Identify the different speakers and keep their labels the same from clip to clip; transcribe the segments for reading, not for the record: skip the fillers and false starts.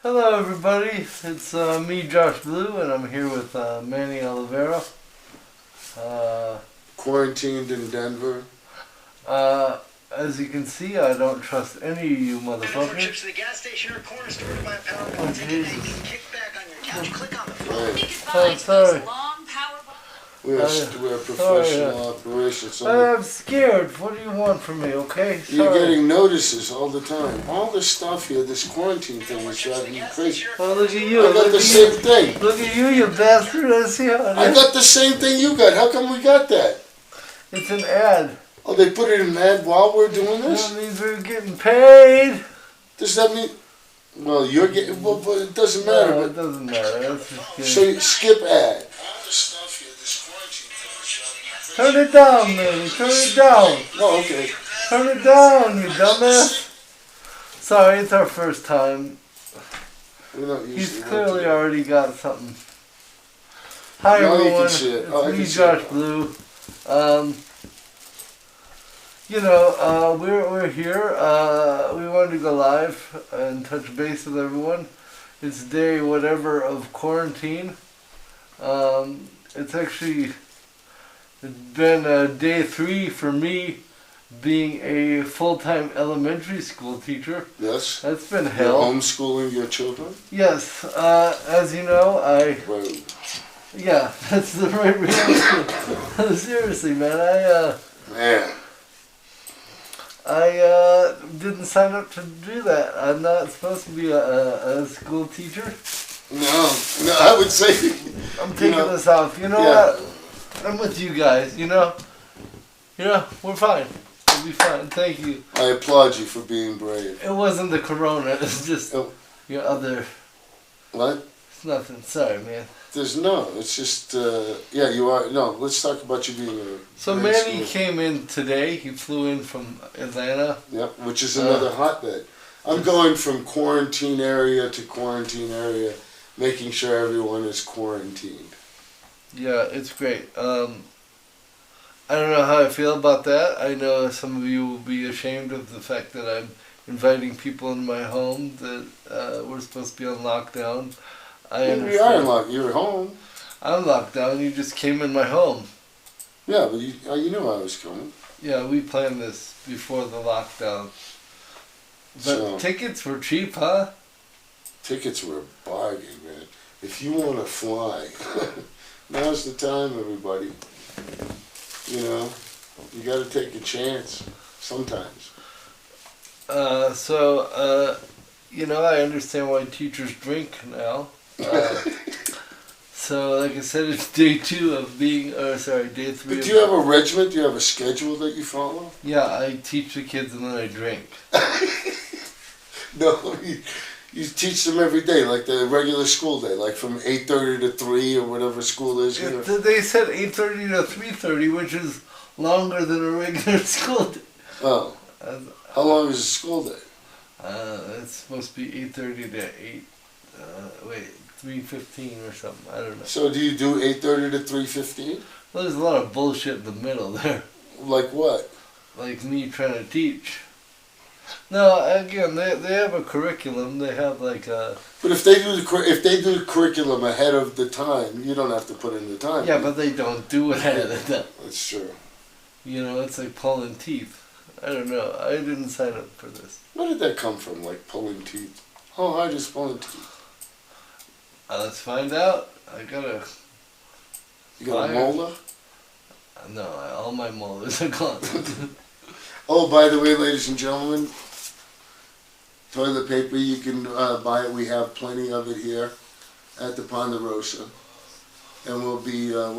Speaker 1: Hello everybody, it's me Josh Blue and I'm here with Manny Oliveira.
Speaker 2: Quarantined in Denver.
Speaker 1: As you can see, I don't trust any of you motherfuckers.
Speaker 3: Trips to the gas station or corner store to buy a Powerball ticket. You can kick back on your couch, click on the phone.
Speaker 1: Oh, sorry.
Speaker 2: We're professional operations. So
Speaker 1: I'm scared. What do you want from me, okay?
Speaker 2: you're
Speaker 1: Sorry.
Speaker 2: getting notices all the time. All this stuff here, this quarantine thing is driving me crazy.
Speaker 1: Oh, look at you.
Speaker 2: I got the same thing.
Speaker 1: Look at you, you bastard. I see how it
Speaker 2: I
Speaker 1: is.
Speaker 2: got the same thing you got. How come we got that?
Speaker 1: It's an ad.
Speaker 2: Oh, they put it in an ad while we're doing this?
Speaker 1: That means we're getting paid.
Speaker 2: Does that mean... Well, you're getting... Well, but it doesn't matter.
Speaker 1: No,
Speaker 2: But
Speaker 1: it doesn't matter. That's just kidding.
Speaker 2: so you skip ad.
Speaker 1: Turn it down, man. Turn it down.
Speaker 2: Oh, okay.
Speaker 1: Turn it down, you dumbass. Sorry, it's our first time.
Speaker 2: We don't
Speaker 1: He's
Speaker 2: usually
Speaker 1: clearly
Speaker 2: do
Speaker 1: already got something. Hi
Speaker 2: Now you can
Speaker 1: everyone,
Speaker 2: see it. Oh, I
Speaker 1: it's
Speaker 2: can
Speaker 1: me,
Speaker 2: see
Speaker 1: Josh
Speaker 2: it.
Speaker 1: Blue. We're here. We wanted to go live and touch base with everyone. It's day whatever of quarantine. It's been day 3 for me being a full-time elementary school teacher.
Speaker 2: Yes.
Speaker 1: That's been
Speaker 2: You're
Speaker 1: hell.
Speaker 2: homeschooling your children?
Speaker 1: Yes, as you know,
Speaker 2: Well,
Speaker 1: yeah, that's the right reaction. Seriously, man,
Speaker 2: man.
Speaker 1: I didn't sign up to do that. I'm not supposed to be a school teacher.
Speaker 2: No, I would say...
Speaker 1: I'm taking this off. You know what? I'm with you guys, you know? We're fine. We'll be fine. Thank you.
Speaker 2: I applaud you for being brave.
Speaker 1: It wasn't the corona. It's just
Speaker 2: Oh.
Speaker 1: your other...
Speaker 2: What?
Speaker 1: It's nothing. Sorry, man.
Speaker 2: It's just, you are, no, let's talk about you being a...
Speaker 1: So
Speaker 2: grade
Speaker 1: Manny
Speaker 2: school-
Speaker 1: came in today. He flew in from Atlanta.
Speaker 2: Yep, which is another hotbed. I'm going from quarantine area to quarantine area, making sure everyone is quarantined.
Speaker 1: Yeah, it's great. I don't know how I feel about that. I know some of you will be ashamed of the fact that I'm inviting people in my home that we're supposed to be on lockdown. I understand.
Speaker 2: You are locked. You're home.
Speaker 1: I'm locked down. You just came in my home.
Speaker 2: Yeah, but you knew I was coming.
Speaker 1: Yeah, we planned this before the lockdown. But
Speaker 2: So-
Speaker 1: tickets were cheap, huh?
Speaker 2: Tickets were a bargain, man. If you want to fly, now's the time, everybody. You got to take a chance sometimes.
Speaker 1: I understand why teachers drink now. So, like I said, it's day 2 of being, day 3.
Speaker 2: But do you have a regiment? Do you have a schedule that you follow?
Speaker 1: Yeah, I teach the kids and then I drink.
Speaker 2: No, you teach them every day, like the regular school day, like from 8:30 to 3 or whatever school is here.
Speaker 1: They said 8:30 to 3:30, which is longer than a regular school day.
Speaker 2: Oh. How long is a school day?
Speaker 1: It's supposed to be 8:30 to 3:15 or something. I don't know.
Speaker 2: So do you do 8:30 to 3:15?
Speaker 1: Well, there's a lot of bullshit in the middle there.
Speaker 2: Like what?
Speaker 1: Like me trying to teach. No, again, they have a curriculum. They have like a...
Speaker 2: But if they do the curriculum ahead of the time, you don't have to put in the time.
Speaker 1: Yeah, but they don't do it ahead of time.
Speaker 2: That's true.
Speaker 1: It's like pulling teeth. I don't know. I didn't sign up for this.
Speaker 2: Where did that come from, like pulling teeth? How hard is pulling teeth?
Speaker 1: Let's find out. I gotta...
Speaker 2: You got a molar?
Speaker 1: No, all my molars are gone.
Speaker 2: Oh, by the way, ladies and gentlemen, toilet paper, you can buy it. We have plenty of it here at the Ponderosa. And we'll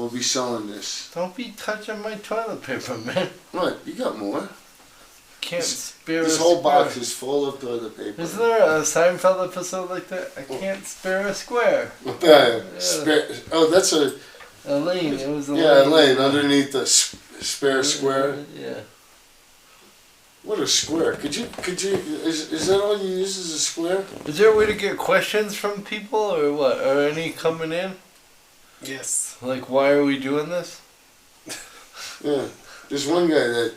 Speaker 2: be selling this.
Speaker 1: Don't be touching my toilet paper, man.
Speaker 2: What? You got more?
Speaker 1: Can't spare
Speaker 2: This
Speaker 1: a
Speaker 2: whole
Speaker 1: square.
Speaker 2: box is full of toilet paper.
Speaker 1: Isn't there a Seinfeld episode like that? I can't spare a square.
Speaker 2: That's a...
Speaker 1: Elaine, it was Elaine.
Speaker 2: Yeah, Elaine, underneath the spare square.
Speaker 1: Yeah.
Speaker 2: What a square. Is that all you use as a square?
Speaker 1: Is there a way to get questions from people or what? Are any coming in?
Speaker 3: Yes.
Speaker 1: Like, why are we doing this?
Speaker 2: Yeah. There's one guy that,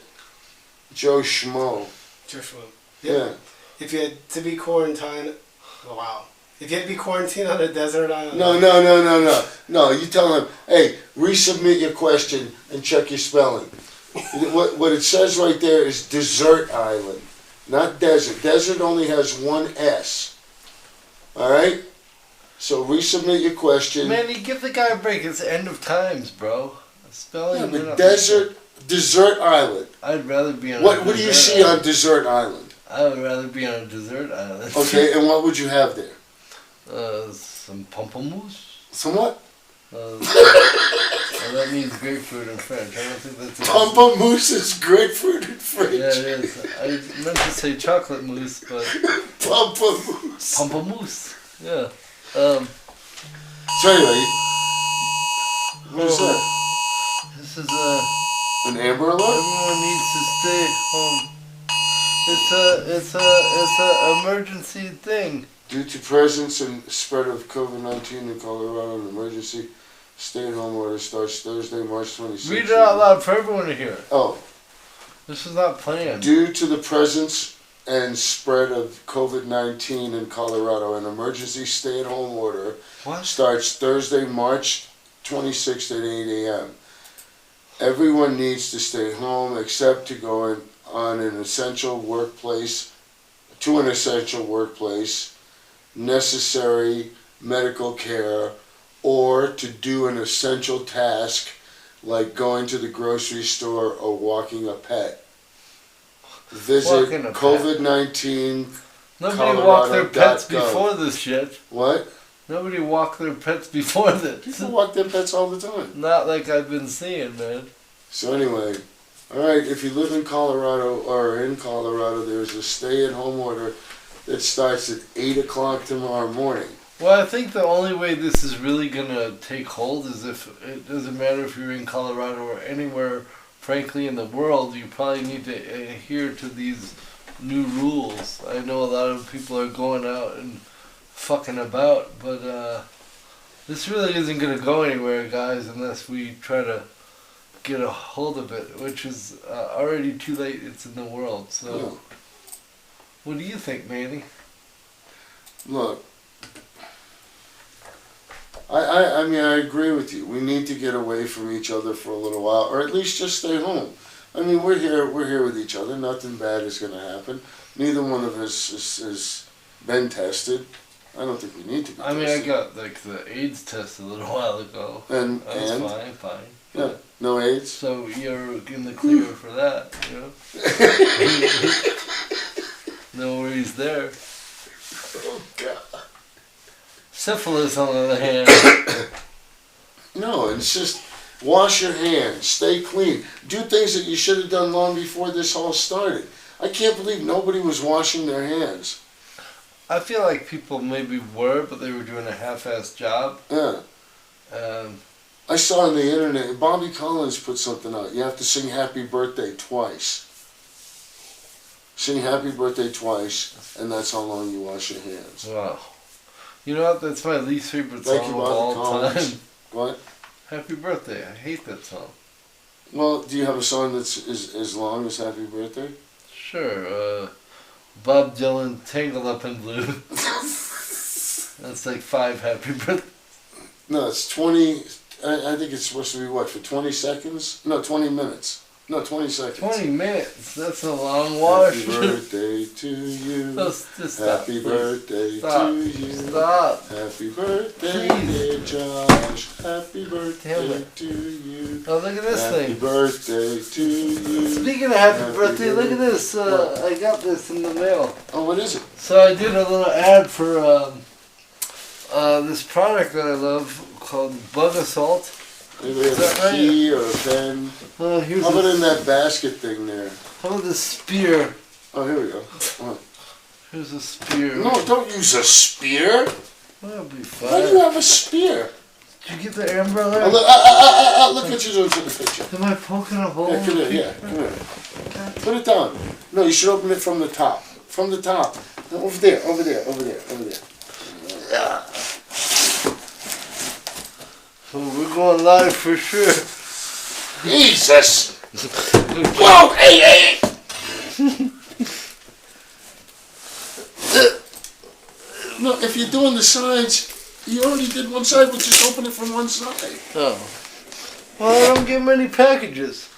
Speaker 2: Joe Schmo.
Speaker 3: Joshua.
Speaker 2: Yeah.
Speaker 3: If you had to be quarantined, oh, wow.
Speaker 4: If you had to be quarantined on a desert island.
Speaker 2: No, you tell him, hey, resubmit your question and check your spelling. What it says right there is desert island, not desert. Desert only has one S. All right? So resubmit your question.
Speaker 1: Manny, give the guy a break. It's end of times, bro. Spelling.
Speaker 2: Yeah, but desert island.
Speaker 1: I'd rather be on.
Speaker 2: What do you see on desert island?
Speaker 1: I would rather be on a desert island.
Speaker 2: Okay, and what would you have there?
Speaker 1: Some pamplemousse.
Speaker 2: Some what?
Speaker 1: Well, that means grapefruit in French. I don't think that's it.
Speaker 2: Pamplemousse is grapefruit in French.
Speaker 1: Yeah, it is. I meant to say chocolate mousse, but
Speaker 2: Pamplemousse.
Speaker 1: pamplemousse. Yeah.
Speaker 2: So anyway, what is that?
Speaker 1: This is
Speaker 2: An Amber Alert?
Speaker 1: everyone needs to stay home. It's a emergency thing.
Speaker 2: Due to presence and spread of COVID-19 in Colorado, an emergency stay-at-home order starts Thursday, March 26th.
Speaker 1: Read it out loud for everyone to hear.
Speaker 2: Oh.
Speaker 1: This is not planned.
Speaker 2: Due to the presence and spread of COVID-19 in Colorado, an emergency stay-at-home order starts Thursday, March 26th at 8 a.m. Everyone needs to stay home except to go on an essential workplace, necessary medical care, or to do an essential task like going to the grocery store or walking a pet. Visit COVID-19.
Speaker 1: Nobody walked their pets before this shit.
Speaker 2: What?
Speaker 1: Nobody walked their pets before this.
Speaker 2: People walk their pets all the time.
Speaker 1: Not like I've been seeing, man.
Speaker 2: So anyway, alright, if you live in Colorado or are in Colorado, there's a stay-at-home order that starts at 8 o'clock tomorrow morning.
Speaker 1: Well, I think the only way this is really going to take hold is if it doesn't matter if you're in Colorado or anywhere, frankly, in the world, you probably need to adhere to these new rules. I know a lot of people are going out and fucking about, but this really isn't going to go anywhere, guys, unless we try to get a hold of it, which is already too late. It's in the world. So,
Speaker 2: Yeah.
Speaker 1: What do you think, Manny?
Speaker 2: Look, I mean, I agree with you. We need to get away from each other for a little while, or at least just stay home. I mean, we're here with each other. Nothing bad is going to happen. Neither one of us has been tested. I don't think we need to be tested.
Speaker 1: I mean, I got like the AIDS test a little while ago.
Speaker 2: And
Speaker 1: Fine.
Speaker 2: Yeah, no AIDS.
Speaker 1: So you're in the clear for that, you know? No worries there.
Speaker 2: Oh, God.
Speaker 1: Syphilis, on the other hand.
Speaker 2: No, it's just wash your hands, stay clean, do things that you should have done long before this all started. I can't believe nobody was washing their hands.
Speaker 1: I feel like people maybe were, but they were doing a half-assed job.
Speaker 2: Yeah. I saw on the internet, Bobby Collins put something out. You have to sing happy birthday twice. Sing happy birthday twice, and that's how long you wash your hands.
Speaker 1: Wow. You know what? That's my least favorite song of all time.
Speaker 2: What?
Speaker 1: Happy Birthday. I hate that song.
Speaker 2: Well, do you have a song that's as long as Happy Birthday?
Speaker 1: Sure. Bob Dylan, Tangled Up in Blue. That's like 5 happy birthdays.
Speaker 2: No, it's 20... I think it's supposed to be, what, for 20 seconds? No, 20 minutes. No, 20 seconds.
Speaker 1: 20 minutes? That's a long wash.
Speaker 2: Happy birthday to you.
Speaker 1: Just stop.
Speaker 2: Happy birthday
Speaker 1: Stop.
Speaker 2: to you.
Speaker 1: Stop.
Speaker 2: Happy birthday,
Speaker 1: Please.
Speaker 2: dear Josh. Happy birthday
Speaker 1: Damn
Speaker 2: to you.
Speaker 1: Oh, look at this
Speaker 2: Happy
Speaker 1: thing.
Speaker 2: birthday to you.
Speaker 1: Speaking of happy
Speaker 2: Happy
Speaker 1: birthday, look at
Speaker 2: birthday.
Speaker 1: this. I got this in the mail.
Speaker 2: Oh, what is it?
Speaker 1: So I did a little ad for this product that I love called Bug Assault.
Speaker 2: Maybe we have
Speaker 1: that
Speaker 2: a
Speaker 1: right?
Speaker 2: key or a pen.
Speaker 1: Here's
Speaker 2: How about in
Speaker 1: a,
Speaker 2: that basket thing there?
Speaker 1: how about this spear?
Speaker 2: Oh, here we go. Oh.
Speaker 1: Here's a spear.
Speaker 2: No, don't use a spear.
Speaker 1: That'll be
Speaker 2: Why do you
Speaker 1: fine.
Speaker 2: have a spear?
Speaker 1: Did you get the umbrella?
Speaker 2: Oh, look what you're doing to the picture.
Speaker 1: Am I poking a hole?
Speaker 2: Yeah, come here. Come here. Put it down. No, you should open it from the top. From the top. No, over there.
Speaker 1: So we're going live for sure.
Speaker 2: Jesus! Whoa! Hey! No, if you're doing the sides, you already did one side, we'll just open it from one side.
Speaker 1: Oh. Well, I don't get many packages.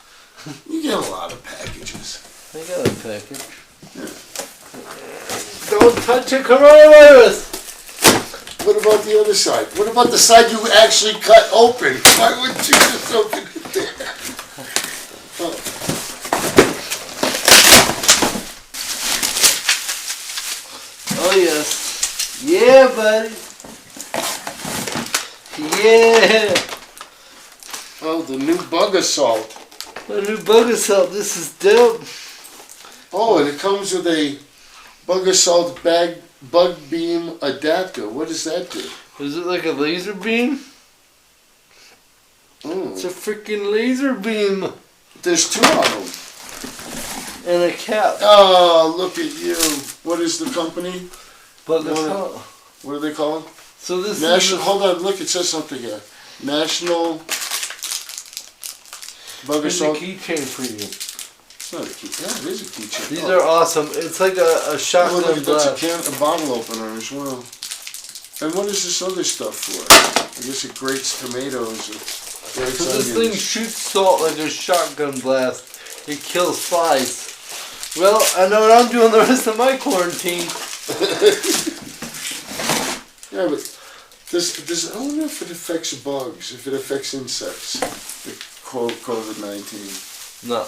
Speaker 2: You get a lot of packages.
Speaker 1: I got a package. Don't touch a coronavirus!
Speaker 2: What about the other side? What about the side you actually cut open? Why wouldn't you just open it there? Oh.
Speaker 1: Oh, yes. Yeah, buddy. Yeah.
Speaker 2: Oh, the new bug assault.
Speaker 1: A new bug assault. This is dope.
Speaker 2: Oh, and it comes with a bug assault bug beam adapter. What does that do?
Speaker 1: Is it like a laser beam? It's a freaking laser beam.
Speaker 2: There's two of them.
Speaker 1: And a cap.
Speaker 2: Oh, look at you. What is the company?
Speaker 1: Bug assault.
Speaker 2: What are they called?
Speaker 1: So this
Speaker 2: National.
Speaker 1: is...
Speaker 2: Hold on, look, it says something here. National Bug
Speaker 1: Here's a
Speaker 2: Assault.
Speaker 1: keychain for you.
Speaker 2: It's not a key. Yeah, it is a keychain.
Speaker 1: These are awesome. It's like a
Speaker 2: Oh,
Speaker 1: shotgun
Speaker 2: look, that's
Speaker 1: blast.
Speaker 2: a bottle opener as well. And what is this other stuff for? I guess it grates tomatoes or grates
Speaker 1: So this thing
Speaker 2: onions.
Speaker 1: shoots salt like a shotgun blast. It kills flies. Well, I know what I'm doing the rest of my quarantine.
Speaker 2: Yeah, but I wonder if it affects bugs, if it affects insects, the COVID-19.
Speaker 1: No.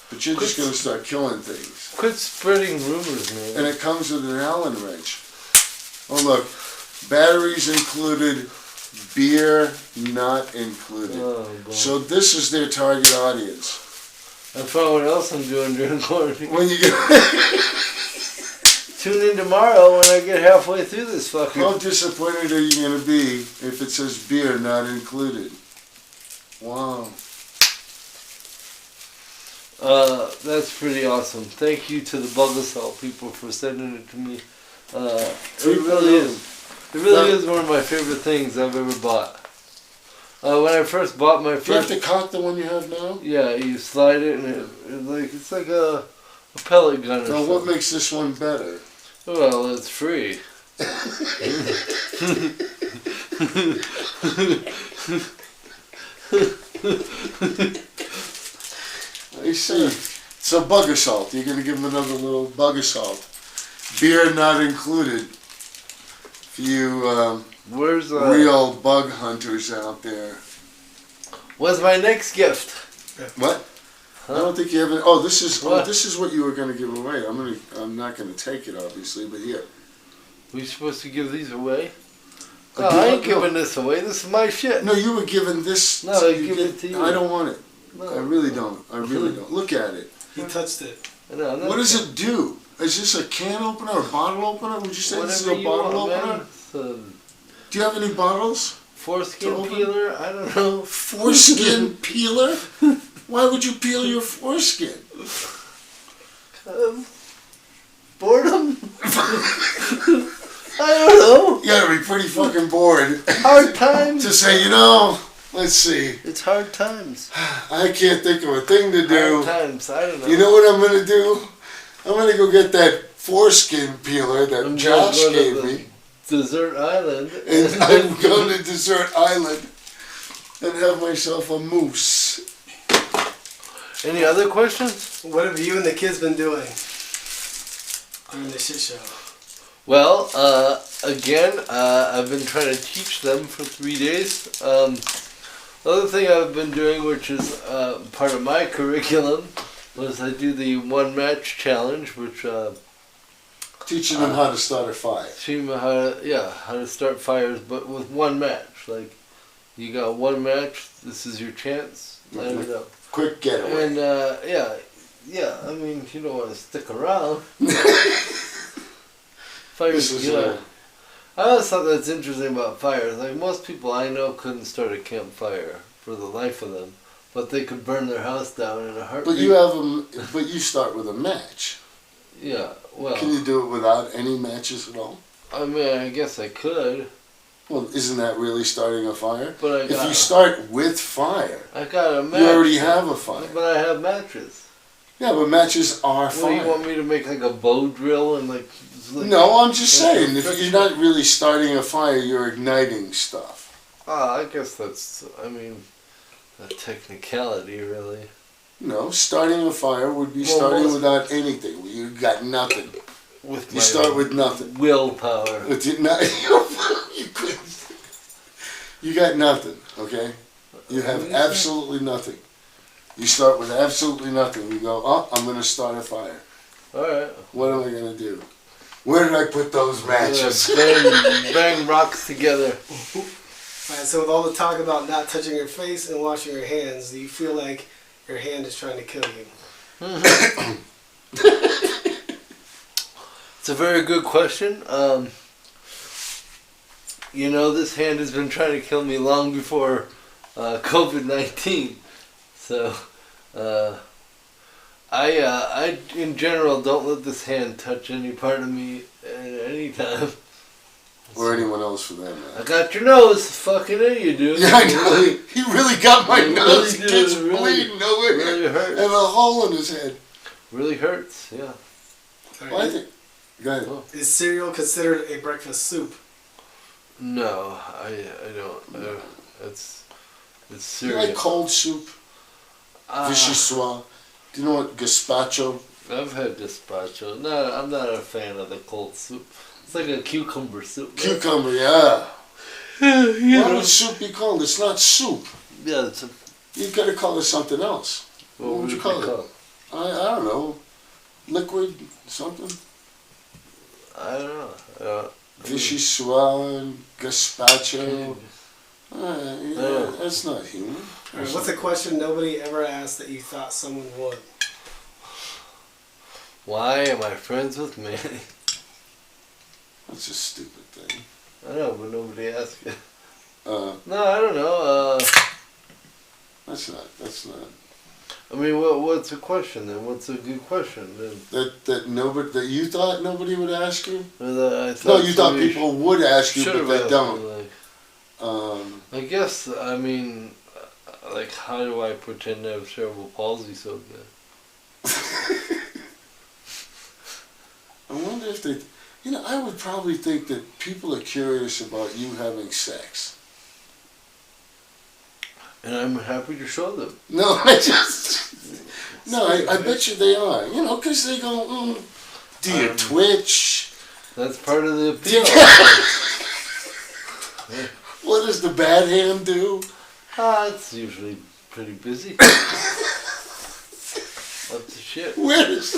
Speaker 2: But you're just going to start killing things.
Speaker 1: Quit spreading rumors, man.
Speaker 2: And it comes with an Allen wrench. Oh, look. Batteries included, beer not included.
Speaker 1: Oh, boy.
Speaker 2: So this is their target audience.
Speaker 1: I found what else I'm doing during quarantine.
Speaker 2: When you get...
Speaker 1: Tune in tomorrow when I get halfway through this fucker.
Speaker 2: How disappointed are you going to be if it says beer not included? Wow.
Speaker 1: That's pretty awesome. Thank you to the Bug Assault people for sending it to me. It really is. It really is one of my favorite things I've ever bought. When I first bought my
Speaker 2: Do you have
Speaker 1: first...
Speaker 2: to cock the one you have now?
Speaker 1: Yeah, you slide it and it's like a pellet gun or
Speaker 2: Now, what
Speaker 1: something.
Speaker 2: makes this one better?
Speaker 1: Well, it's free.
Speaker 2: I see. So bug assault. You're going to give them another little bug assault. Beer not included. For you
Speaker 1: Where's
Speaker 2: real bug hunters out there.
Speaker 1: What's my next gift?
Speaker 2: What?
Speaker 1: Huh?
Speaker 2: I don't think you have any. Oh, this is
Speaker 1: What?
Speaker 2: this is what you were going to give away. I'm not going to take it, obviously, but here.
Speaker 1: We supposed to give these away?
Speaker 2: I
Speaker 1: No,
Speaker 2: do
Speaker 1: I ain't
Speaker 2: not know.
Speaker 1: giving this away. This is my shit.
Speaker 2: No, you were given this.
Speaker 1: No, I give it to you.
Speaker 2: I don't want it.
Speaker 1: No.
Speaker 2: I really don't. I really don't. Look at it.
Speaker 4: He touched it.
Speaker 1: No, I'm not
Speaker 2: What does it do? Is this a can opener or a bottle opener? Would you say this is a
Speaker 1: Whatever you
Speaker 2: bottle
Speaker 1: want,
Speaker 2: opener?
Speaker 1: man. It's a
Speaker 2: Do you have any bottles?
Speaker 1: foreskin
Speaker 2: To open?
Speaker 1: peeler? I don't know.
Speaker 2: Foreskin peeler? Why would you peel your foreskin?
Speaker 1: Boredom? I don't know.
Speaker 2: You gotta be pretty fucking bored
Speaker 1: Hard times.
Speaker 2: to say, let's see.
Speaker 1: It's hard times.
Speaker 2: I can't think of a thing to
Speaker 1: Hard
Speaker 2: do.
Speaker 1: times. I don't know.
Speaker 2: You know what I'm gonna do? I'm gonna go get that foreskin peeler that
Speaker 1: I'm
Speaker 2: Josh
Speaker 1: gonna go to
Speaker 2: gave
Speaker 1: the
Speaker 2: me.
Speaker 1: Desert Island.
Speaker 2: And I'm going to Desert Island and have myself a moose.
Speaker 1: Any other questions?
Speaker 4: What have you and the kids been doing during the shit show?
Speaker 1: Well, again, I've been trying to teach them for 3 days. The other thing I've been doing, which is part of my curriculum, was I do the one match challenge, which
Speaker 2: Teaching them how to start a fire.
Speaker 1: teach them how to start fires, but with one match. Like, you got one match. This is your chance. Light it up.
Speaker 2: Quick getaway.
Speaker 1: And I mean, you don't want to stick around. Fires,
Speaker 2: This is
Speaker 1: I always thought that's interesting about fires. Like, most people I know couldn't start a campfire for the life of them, but they could burn their house down in a heartbeat.
Speaker 2: But you start with a match.
Speaker 1: Yeah, well,
Speaker 2: Can you do it without any matches at all?
Speaker 1: I mean, I guess I could,
Speaker 2: Well, isn't that really starting a fire?
Speaker 1: but
Speaker 2: If you start with fire,
Speaker 1: I got a match.
Speaker 2: you already have a fire.
Speaker 1: But I have matches.
Speaker 2: Yeah, but matches are
Speaker 1: What, do
Speaker 2: fine.
Speaker 1: you want me to make like a bow drill and like...
Speaker 2: No, I'm just
Speaker 1: like
Speaker 2: saying, if
Speaker 1: friction?
Speaker 2: you're not really starting a fire, you're igniting stuff.
Speaker 1: I guess that's, I mean, a technicality, really.
Speaker 2: No, starting a fire would be
Speaker 1: Well,
Speaker 2: starting
Speaker 1: most-
Speaker 2: without anything. You got nothing.
Speaker 1: With
Speaker 2: You start with nothing.
Speaker 1: willpower.
Speaker 2: But you got nothing, okay? You have absolutely nothing. You start with absolutely nothing. You go, oh, I'm going to start a fire.
Speaker 1: Alright.
Speaker 2: What am I going to do? Where did I put those matches?
Speaker 1: Bang rocks together.
Speaker 4: Alright, so with all the talk about not touching your face and washing your hands, do you feel like your hand is trying to kill you?
Speaker 1: It's a very good question. You know, this hand has been trying to kill me long before COVID-19. So, I in general don't let this hand touch any part of me at any time.
Speaker 2: Or anyone else for that
Speaker 1: I
Speaker 2: matter.
Speaker 1: got your nose, fucking it, you do.
Speaker 2: Yeah, I know. He really got my
Speaker 1: It
Speaker 2: nose.
Speaker 1: really
Speaker 2: Kid's
Speaker 1: did, really-
Speaker 2: bleeding over
Speaker 1: really
Speaker 2: here.
Speaker 1: hurts.
Speaker 2: And a hole in his head.
Speaker 1: Really hurts, yeah.
Speaker 2: Well, I think. Go ahead.
Speaker 4: Is cereal considered a breakfast soup?
Speaker 1: No, I don't. It's
Speaker 2: Do you
Speaker 1: serious.
Speaker 2: like cold soup? Vichyssoise? Do you know what gazpacho?
Speaker 1: I've had gazpacho. No, I'm not a fan of the cold soup. It's like a cucumber soup. right?
Speaker 2: Cucumber, yeah.
Speaker 1: You
Speaker 2: Why
Speaker 1: know.
Speaker 2: would soup be called? It's not soup.
Speaker 1: Yeah, it's a,
Speaker 2: You gotta call it something else. What would you call it? I don't know. Liquid something?
Speaker 1: I don't know.
Speaker 2: Vichyssoise, gazpacho. Yeah, that's not human.
Speaker 4: Alright, what's a question nobody ever asked that you thought someone would?
Speaker 1: Why am I friends with Manny?
Speaker 2: That's a stupid thing.
Speaker 1: I know, but nobody asked it.
Speaker 2: Uh,
Speaker 1: No, I don't know.
Speaker 2: that's not.
Speaker 1: I mean, what's a question then? What's a good question then?
Speaker 2: That you thought nobody would ask you?
Speaker 1: I
Speaker 2: No,
Speaker 1: thought
Speaker 2: you thought
Speaker 1: somebody
Speaker 2: people would ask you,
Speaker 1: should
Speaker 2: but
Speaker 1: have
Speaker 2: they
Speaker 1: asked
Speaker 2: don't.
Speaker 1: me, like,
Speaker 2: Um,
Speaker 1: I guess, I mean, like, how do I pretend to have cerebral palsy so good?
Speaker 2: I wonder if they. You know, I would probably think that people are curious about you having sex.
Speaker 1: And I'm happy to show them.
Speaker 2: No, I bet you they are. You know, because they go, do you twitch?
Speaker 1: That's part of the appeal.
Speaker 2: What does the bad hand do?
Speaker 1: It's usually pretty busy. Up to shit.
Speaker 2: Where's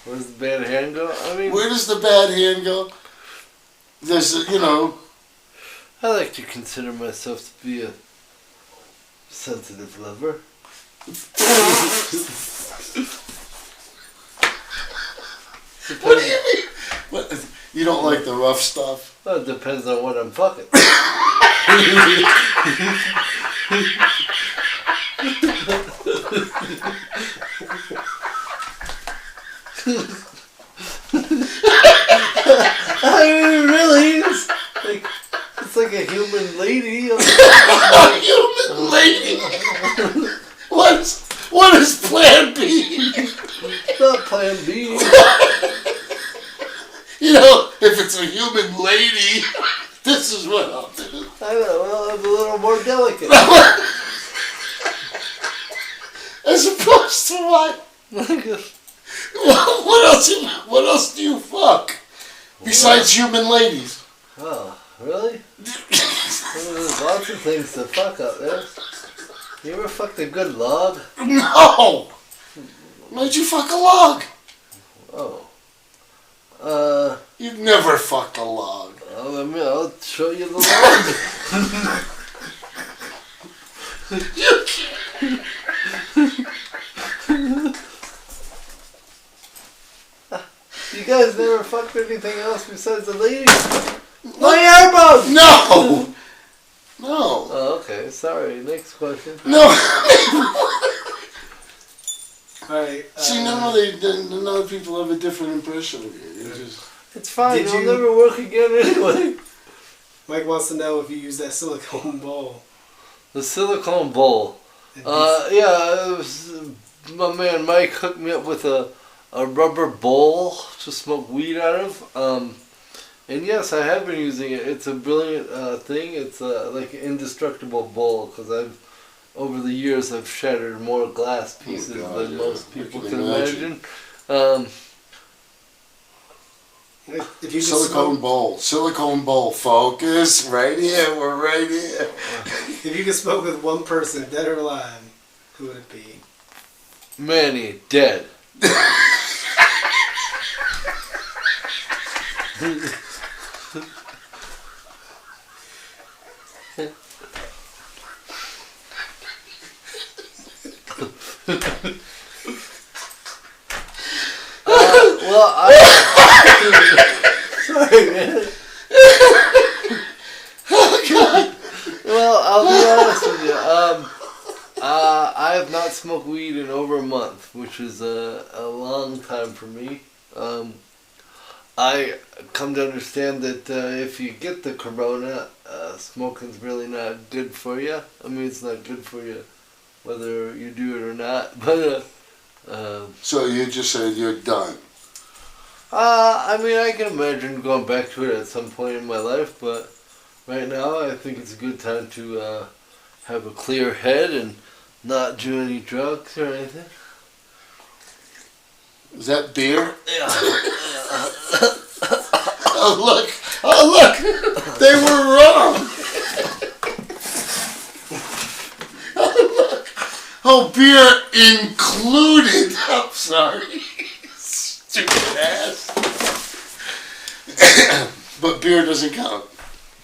Speaker 1: Where's the bad hand go? I mean,
Speaker 2: where does the bad hand go? There's, you know,
Speaker 1: I like to consider myself to be a sensitive lover.
Speaker 2: what do you mean? What, you don't like the rough stuff?
Speaker 1: Well, it depends on what I'm fucking. I mean, really, it's like a human lady.
Speaker 2: A human lady. What is Plan B?
Speaker 1: Not Plan B.
Speaker 2: You know, if it's a human lady, this is what I'll do.
Speaker 1: I know. Well, I'm a little more delicate.
Speaker 2: As opposed to what? What else do you fuck besides human ladies?
Speaker 1: Oh, really? There's lots of things to fuck up there. You ever fucked a good log?
Speaker 2: No. Why'd you fuck a log?
Speaker 1: Oh.
Speaker 2: You've never fucked a log.
Speaker 1: I'll show you the log. You guys never fucked anything else besides the ladies? My elbow!
Speaker 2: No. No.
Speaker 1: Oh, okay. Sorry. Next question.
Speaker 2: No.
Speaker 4: Alright.
Speaker 2: See, none of people have a different impression of you. You just.
Speaker 1: It's fine.
Speaker 4: Did
Speaker 1: I'll
Speaker 4: you-
Speaker 1: never work again anyway.
Speaker 4: Mike wants to know if you use that silicone bowl.
Speaker 1: The silicone bowl.
Speaker 4: And
Speaker 1: Yeah, it was my man Mike hooked me up with a rubber bowl to smoke weed out of. And yes, I have been using it. It's a brilliant thing. It's like an indestructible bowl because over the years, I've shattered more glass pieces than most people can imagine.
Speaker 4: If you
Speaker 2: Silicone bowl, focus, right here, we're right here.
Speaker 4: If you could smoke with one person, dead or alive, who would it be?
Speaker 1: Manny, dead. Sorry, man. Well, I'll be honest with you. I have not smoked weed in over a month, which is a long time for me. I come to understand that if you get the corona, smoking's really not good for you. I mean, it's not good for you whether you do it or not. But
Speaker 2: so you just said you're done.
Speaker 1: I mean, I can imagine going back to it at some point in my life, but right now I think it's a good time to have a clear head and not do any drugs or anything.
Speaker 2: Is that beer?
Speaker 1: Yeah.
Speaker 2: Oh look! They were wrong. Oh look! Oh, beer included. I'm sorry. Stupid ass. But beer doesn't count.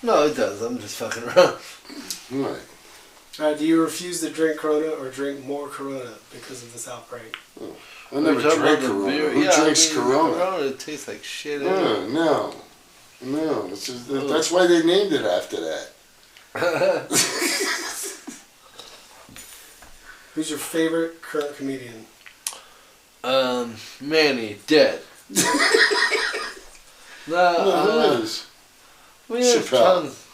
Speaker 1: No, it does. I'm just fucking around.
Speaker 2: Right.
Speaker 4: Do you refuse to drink Corona or drink more Corona because of this outbreak?
Speaker 2: Oh, I never drank Corona.
Speaker 1: Beer.
Speaker 2: Who drinks Corona?
Speaker 1: Corona tastes like shit.
Speaker 2: No. It's just, that's why they named it after that.
Speaker 4: Who's your favorite current comedian?
Speaker 1: Manny, dead.
Speaker 2: Who is?
Speaker 1: We have
Speaker 2: Chappelle.
Speaker 1: tons.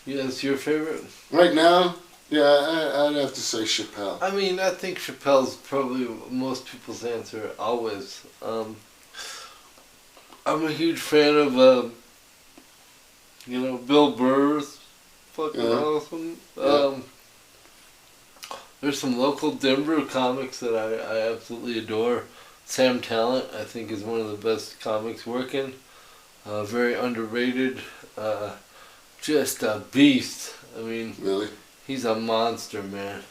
Speaker 1: Yes, your favorite?
Speaker 2: Right now? Yeah, I'd have to say Chappelle.
Speaker 1: I mean, I think Chappelle's probably most people's answer, always. I'm a huge fan of, Bill Burr's fucking awesome. There's some local Denver comics that I absolutely adore. Sam Talent, I think, is one of the best comics working. Very underrated. Just a beast. I mean,
Speaker 2: Really?
Speaker 1: he's a monster, man.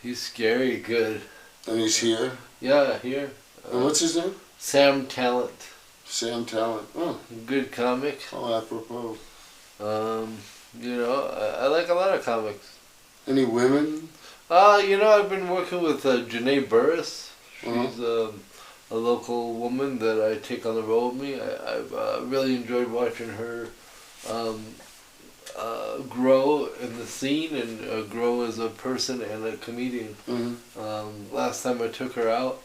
Speaker 1: He's scary good.
Speaker 2: And he's here?
Speaker 1: Yeah, here.
Speaker 2: And what's his name?
Speaker 1: Sam Talent.
Speaker 2: Sam Talent. Oh.
Speaker 1: Good comic.
Speaker 2: Oh, apropos.
Speaker 1: I like a lot of comics.
Speaker 2: Any women?
Speaker 1: I've been working with Janae Burris. She's
Speaker 2: Uh-huh.
Speaker 1: a local woman that I take on the road with me. I've really enjoyed watching her grow in the scene and grow as a person and a comedian.
Speaker 2: Mm-hmm.
Speaker 1: Last time I took her out,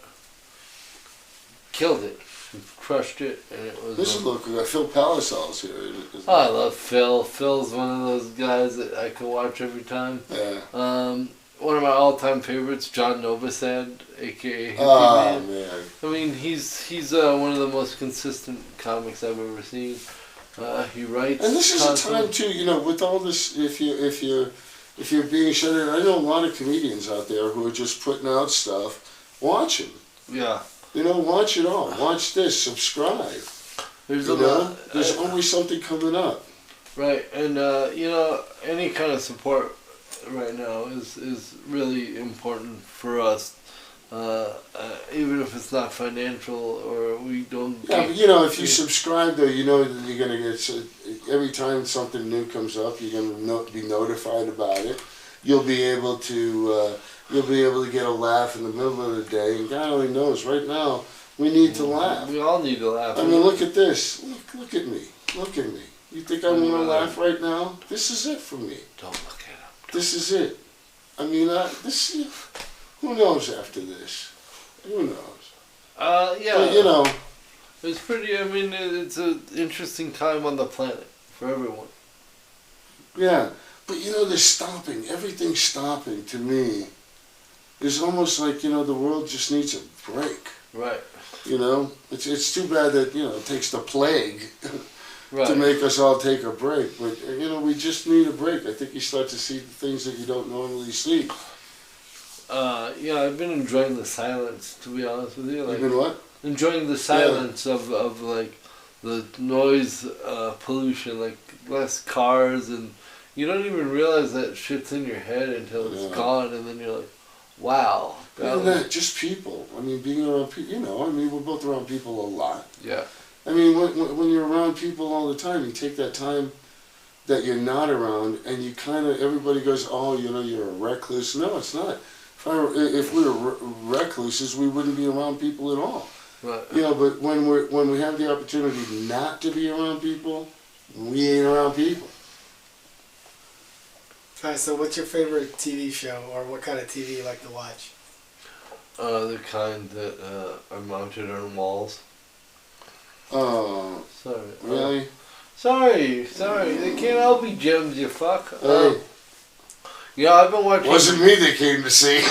Speaker 1: killed it. She crushed it, and it was.
Speaker 2: This is local. Phil Palisale's here. Isn't
Speaker 1: I love Phil. Phil's one of those guys that I can watch every time.
Speaker 2: Yeah.
Speaker 1: One of my all-time favorites, John Novosad, aka Hippie
Speaker 2: Oh,
Speaker 1: Man.
Speaker 2: man.
Speaker 1: I mean, he's one of the most consistent comics I've ever seen. He writes.
Speaker 2: And this is a
Speaker 1: constantly.
Speaker 2: time too, with all this. If you're being shut in, I know a lot of comedians out there who are just putting out stuff. Watch them.
Speaker 1: Yeah.
Speaker 2: Watch it all. Watch this. Subscribe.
Speaker 1: There's a lot.
Speaker 2: There's always something coming up.
Speaker 1: Right, and any kind of support right now is really important for us. Even if it's not financial or we don't.
Speaker 2: Yeah, but if you subscribe though, you know that you're gonna get every time something new comes up, you're gonna be notified about it. You'll be able to get a laugh in the middle of the day, and God only knows. Right now, we need to laugh.
Speaker 1: We all need to laugh.
Speaker 2: I mean, look at this. Look at me. Look at me. You think I want to laugh right now? This is it for me.
Speaker 1: Don't look at him.
Speaker 2: This is it. I mean, who knows after this? Who knows?
Speaker 1: Yeah.
Speaker 2: But,
Speaker 1: it's pretty. I mean, it's an interesting time on the planet for everyone.
Speaker 2: yeah. But they're stopping. Everything's stopping to me. is almost like, the world just needs a break.
Speaker 1: Right.
Speaker 2: It's too bad that, it takes the plague
Speaker 1: Right.
Speaker 2: to make us all take a break. But, we just need a break. I think you start to see the things that you don't normally see.
Speaker 1: Yeah, I've been enjoying the silence, to be honest with you. Like,
Speaker 2: You've been what?
Speaker 1: enjoying the silence of like the noise pollution, like less cars, and you don't even realize that shit's in your head until it's
Speaker 2: Yeah.
Speaker 1: gone, and then you're like, wow.
Speaker 2: Other than that, just people. I mean, being around people, we're both around people a lot.
Speaker 1: Yeah.
Speaker 2: I mean, when you're around people all the time, you take that time that you're not around, and you everybody goes, oh, you're a recluse. No, it's not. If we were recluses, we wouldn't be around people at all.
Speaker 1: Right.
Speaker 2: But when we have the opportunity not to be around people, we ain't around people.
Speaker 4: Alright, so what's your favorite TV show, or what kind of TV you like to watch?
Speaker 1: The kind that are mounted on walls.
Speaker 2: Oh,
Speaker 1: Sorry.
Speaker 2: really?
Speaker 1: Sorry. They can't all be gems, you fuck.
Speaker 2: Hey,
Speaker 1: Yeah, I've been watching.
Speaker 2: wasn't me they came to see.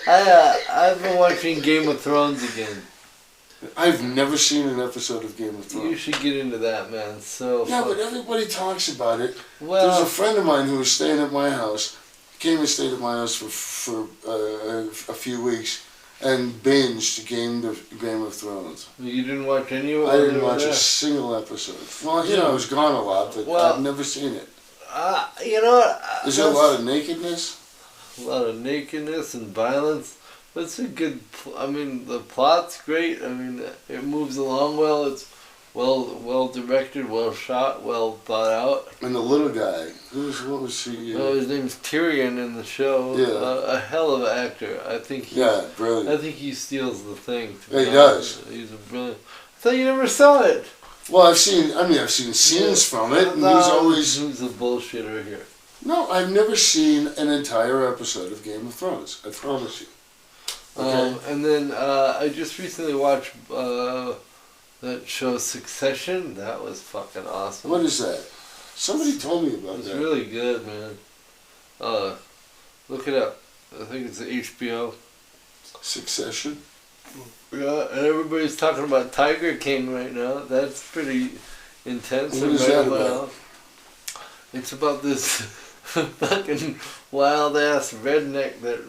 Speaker 1: I've been watching Game of Thrones again.
Speaker 2: I've never seen an episode of Game of
Speaker 1: You
Speaker 2: Thrones.
Speaker 1: should get into that, man. So
Speaker 2: Yeah,
Speaker 1: fun.
Speaker 2: but everybody talks about it. There's
Speaker 1: Well,
Speaker 2: a friend of mine who was staying at my house, came and stayed at my house for a few weeks, and binged Game of Thrones.
Speaker 1: you didn't watch any of it.
Speaker 2: I
Speaker 1: while you
Speaker 2: didn't
Speaker 1: were
Speaker 2: watch
Speaker 1: there?
Speaker 2: a single episode. Well, I was gone a lot, but
Speaker 1: Well-
Speaker 2: I've never seen it.
Speaker 1: You know what?
Speaker 2: Is there a lot of nakedness?
Speaker 1: A lot of nakedness and violence. But it's a good. I mean, the plot's great. I mean, it moves along well. It's well directed, well shot, well thought out.
Speaker 2: And the little guy, what was he?
Speaker 1: His name's Tyrion in the show.
Speaker 2: Yeah.
Speaker 1: A hell of an actor. I think.
Speaker 2: Yeah, brilliant.
Speaker 1: I think he steals the thing. to be
Speaker 2: Yeah, he
Speaker 1: honest.
Speaker 2: does.
Speaker 1: He's a brilliant. I thought you never saw it.
Speaker 2: Well, I've seen scenes from it, and he's always.
Speaker 1: He's a bullshitter here.
Speaker 2: No, I've never seen an entire episode of Game of Thrones. I promise you. Okay.
Speaker 1: And then I just recently watched that show Succession. That was fucking awesome.
Speaker 2: What is that? Somebody told me about
Speaker 1: It's
Speaker 2: that.
Speaker 1: really good, man. Look it up. I think it's HBO.
Speaker 2: Succession.
Speaker 1: Yeah, and everybody's talking about Tiger King right now. That's pretty intense.
Speaker 2: What
Speaker 1: and
Speaker 2: is
Speaker 1: right
Speaker 2: that
Speaker 1: on my
Speaker 2: about?
Speaker 1: alley. It's about this fucking wild ass redneck that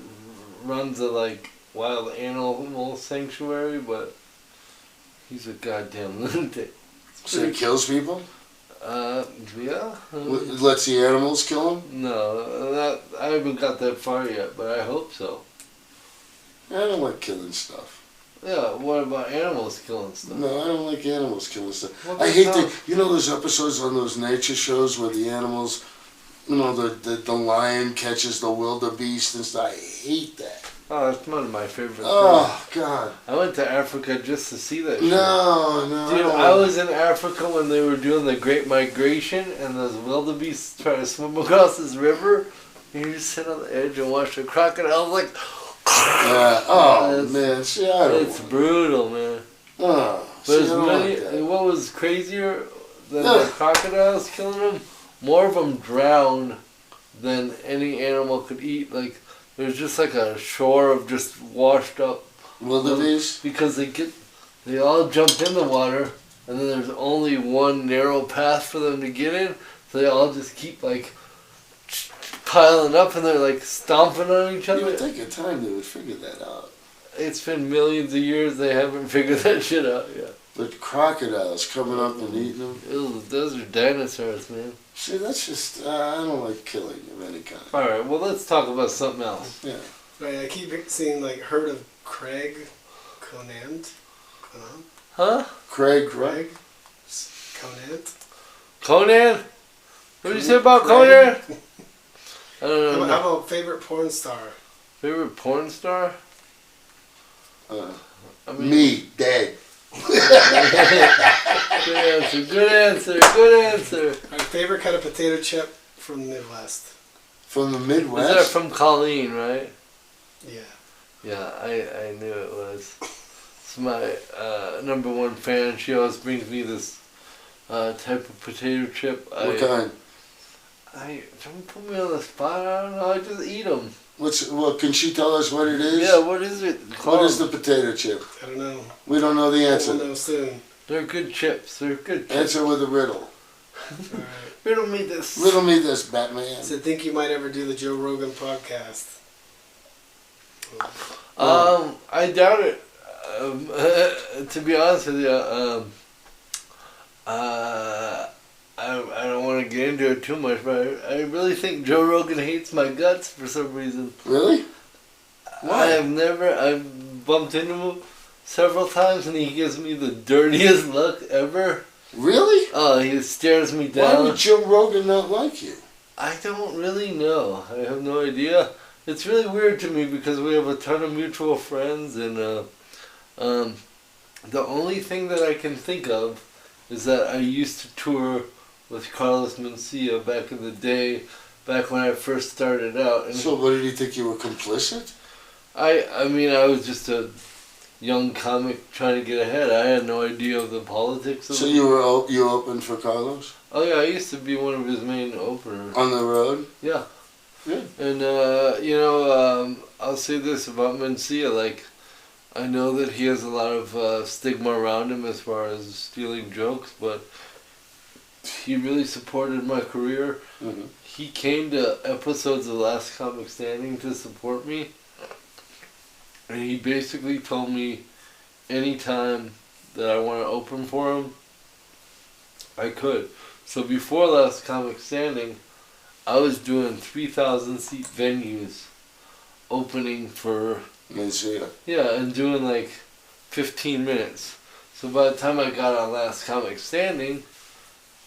Speaker 1: runs a wild animal sanctuary, but he's a goddamn lunatic.
Speaker 2: So he kills people?
Speaker 1: Yeah.
Speaker 2: Lets the animals kill him?
Speaker 1: No, I haven't got that far yet, but I hope so.
Speaker 2: I don't like killing stuff.
Speaker 1: Yeah, what about animals killing stuff?
Speaker 2: No, I don't like animals killing stuff.
Speaker 1: Well,
Speaker 2: I
Speaker 1: that's
Speaker 2: hate
Speaker 1: not-
Speaker 2: those episodes on those nature shows where the animals, the lion catches the wildebeest and stuff. I hate that.
Speaker 1: Oh, that's one of my favorite things.
Speaker 2: Oh, God.
Speaker 1: I went to Africa just to see that shit.
Speaker 2: No.
Speaker 1: Dude,
Speaker 2: don't
Speaker 1: I
Speaker 2: want-
Speaker 1: was in Africa when they were doing the Great Migration, and those wildebeests trying to swim across this river, and you just sit on the edge and watch the crocodile, like...
Speaker 2: Yeah. Oh,
Speaker 1: It's-
Speaker 2: man. See, I don't
Speaker 1: It's
Speaker 2: want
Speaker 1: brutal, man.
Speaker 2: Oh,
Speaker 1: But
Speaker 2: see, I
Speaker 1: as
Speaker 2: don't
Speaker 1: many,
Speaker 2: like that.
Speaker 1: what was crazier than
Speaker 2: Ugh.
Speaker 1: the crocodiles killing them, more of them drown than any animal could eat. Like, there's just like a shore of just washed up
Speaker 2: Wildebeest?
Speaker 1: because they all jump in the water, and then there's only one narrow path for them to get in, so they all just keep piling up, and they're stomping on each
Speaker 2: You
Speaker 1: other.
Speaker 2: would think in time they would figure that out.
Speaker 1: It's been millions of years, they haven't figured that shit out yet.
Speaker 2: But crocodiles coming up and eating them.
Speaker 1: Ew, those are dinosaurs, man.
Speaker 2: See, that's just, I don't like killing of any kind.
Speaker 1: Alright, well, let's talk about something else.
Speaker 2: Yeah.
Speaker 4: Right, I keep seeing Heard of Craig Conant.
Speaker 1: Huh?
Speaker 2: Craig,
Speaker 4: Craig Conant.
Speaker 1: Conan? What did you say about
Speaker 4: Craig?
Speaker 1: Conan? I don't know.
Speaker 4: How about favorite porn star?
Speaker 1: Favorite porn star? I mean,
Speaker 2: me, dead.
Speaker 1: Good answer.
Speaker 4: Our favorite kind of potato chip from the Midwest.
Speaker 2: From the
Speaker 1: Was
Speaker 2: Midwest?
Speaker 1: that from Colleen, right?
Speaker 4: Yeah.
Speaker 1: Yeah, I knew it was. It's my number one fan. She always brings me this type of potato chip.
Speaker 2: What kind?
Speaker 1: Don't put me on the spot. I don't know. I just eat them.
Speaker 2: Well, can she tell us what it is?
Speaker 1: Yeah, what is it called?
Speaker 2: What is the potato chip?
Speaker 4: I don't know.
Speaker 2: We don't know the
Speaker 4: We'll
Speaker 2: answer.
Speaker 4: know soon.
Speaker 1: They're good chips. They're good chips.
Speaker 2: Answer with a riddle.
Speaker 4: Alright.
Speaker 1: Riddle me this.
Speaker 2: Riddle me this, Batman.
Speaker 4: So think you might ever do the Joe Rogan podcast?
Speaker 1: I doubt it. To be honest with you, I don't want to get into it too much, but I really think Joe Rogan hates my guts for some reason.
Speaker 2: Really? Why?
Speaker 1: I've bumped into him several times and he gives me the dirtiest look ever.
Speaker 2: Really?
Speaker 1: Oh, he stares me
Speaker 2: Why
Speaker 1: down.
Speaker 2: would Joe Rogan not like you?
Speaker 1: I don't really know. I have no idea. It's really weird to me because we have a ton of mutual friends and the only thing that I can think of is that I used to tour with Carlos Mencia back in the day, back when I first started out. And
Speaker 2: So what, did he think you were complicit?
Speaker 1: I mean, I was just a young comic trying to get ahead. I had no idea of the politics of
Speaker 2: So
Speaker 1: it.
Speaker 2: you opened for Carlos?
Speaker 1: Oh yeah, I used to be one of his main openers.
Speaker 2: On the road?
Speaker 1: Yeah.
Speaker 2: Yeah.
Speaker 1: And, I'll say this about Mencia, like, I know that he has a lot of stigma around him as far as stealing jokes, but he really supported my career.
Speaker 2: Mm-hmm.
Speaker 1: He came to episodes of Last Comic Standing to support me, and he basically told me anytime that I want to open for him, I could. So before Last Comic Standing, I was doing 3,000 seat venues, opening for,
Speaker 2: Mencia.
Speaker 1: yeah, and doing like 15 minutes. So by the time I got on Last Comic Standing,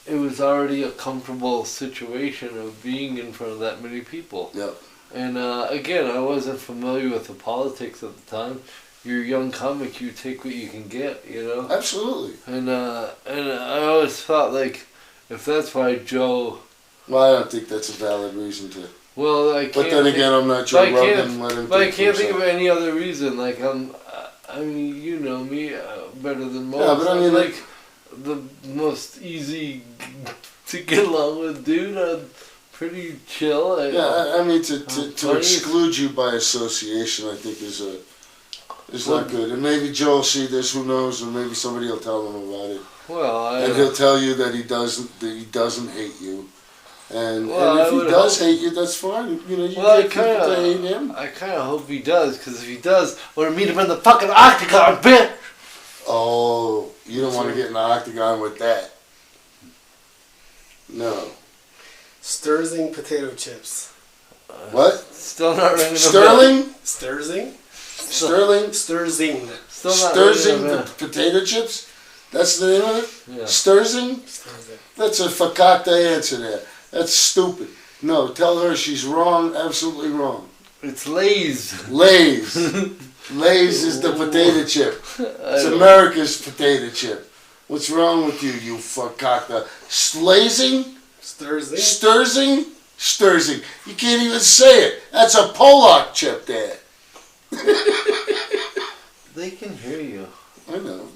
Speaker 1: it was already a comfortable situation of being in front of that many people.
Speaker 2: Yep.
Speaker 1: And again, I wasn't familiar with the politics at the time. You're a young comic, you take what you can get, you know?
Speaker 2: Absolutely.
Speaker 1: And I always thought, like, if that's why Joe...
Speaker 2: Well, I don't think that's a valid reason to.
Speaker 1: Well, I can't...
Speaker 2: But then again, I'm not Joe Rogan. Let him
Speaker 1: But I
Speaker 2: think
Speaker 1: can't
Speaker 2: for
Speaker 1: think of
Speaker 2: himself.
Speaker 1: any other reason. Like, I mean, you know me better than most.
Speaker 2: Yeah, but I mean,
Speaker 1: I'm like the most easy to get along with dude. I'm pretty chill.
Speaker 2: Yeah, I mean, to
Speaker 1: funny.
Speaker 2: exclude you by association, I think is not good. And maybe Joe will see this, who knows, or maybe somebody will tell him about it.
Speaker 1: Well,
Speaker 2: And he'll tell you that he doesn't hate you. And
Speaker 1: Well,
Speaker 2: if
Speaker 1: I
Speaker 2: he
Speaker 1: would
Speaker 2: does
Speaker 1: hope-
Speaker 2: hate you, that's fine. You know, you
Speaker 1: Well,
Speaker 2: get people to hate him.
Speaker 1: I kind of hope he does, because if he does, I want to meet him in the fucking octagon, bitch.
Speaker 2: Oh, you don't want to get in the octagon with that. No.
Speaker 4: Sturzing potato chips.
Speaker 2: What?
Speaker 1: Still not ringing a bell.
Speaker 2: Sterling?
Speaker 4: Sturzing?
Speaker 2: Sterling?
Speaker 4: Sturzing.
Speaker 1: Still not
Speaker 2: Sturzing
Speaker 1: ringing a
Speaker 2: the
Speaker 1: bell.
Speaker 2: potato chips? That's the name of it?
Speaker 1: Yeah.
Speaker 2: Sturzing?
Speaker 4: Sturzing.
Speaker 2: That's a fakakta answer there. That's stupid. No, tell her she's wrong, absolutely wrong.
Speaker 1: It's Lay's.
Speaker 2: Lay's. Lay's is the potato chip. It's America's potato chip. What's wrong with you, you fakakta? Slazing?
Speaker 4: Sturzing?
Speaker 2: Sturzing? Sturzing. You can't even say it. That's a Polak chip there.
Speaker 1: They can hear you.
Speaker 2: I know.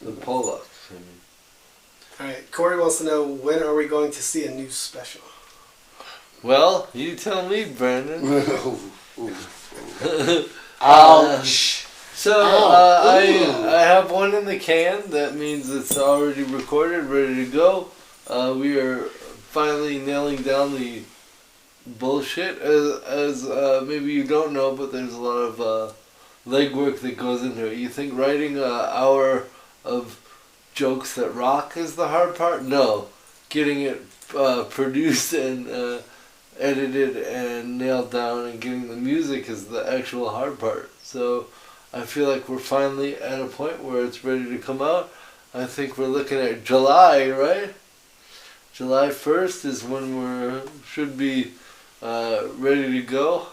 Speaker 1: The Polacks. I mean.
Speaker 4: Alright, Corey wants to know, when are we going to see a new special?
Speaker 1: Well, you tell me, Brandon.
Speaker 2: Ouch.
Speaker 1: So
Speaker 2: Ow.
Speaker 1: I have one in the can. That means it's already recorded, ready to go. We are finally nailing down the bullshit. As maybe you don't know, but there's a lot of legwork that goes into it. You think writing an hour of jokes that rock is the hard part? No, getting it produced and edited and nailed down and getting the music is the actual hard part. So I feel like we're finally at a point where it's ready to come out. I think we're looking at July, right? July 1st is when we should be ready to go.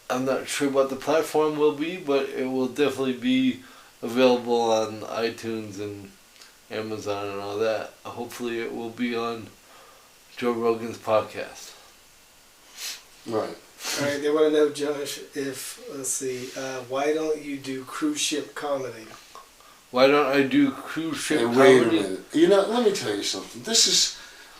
Speaker 1: I'm not sure what the platform will be, but it will definitely be available on iTunes and Amazon and all that. Hopefully it will be on Joe Rogan's podcast.
Speaker 2: Right.
Speaker 4: Alright, they want to know, Josh, if, let's see, why don't you do cruise ship comedy?
Speaker 1: Why don't I do cruise ship
Speaker 2: Hey,
Speaker 1: comedy?
Speaker 2: wait a minute. You know, let me tell you something.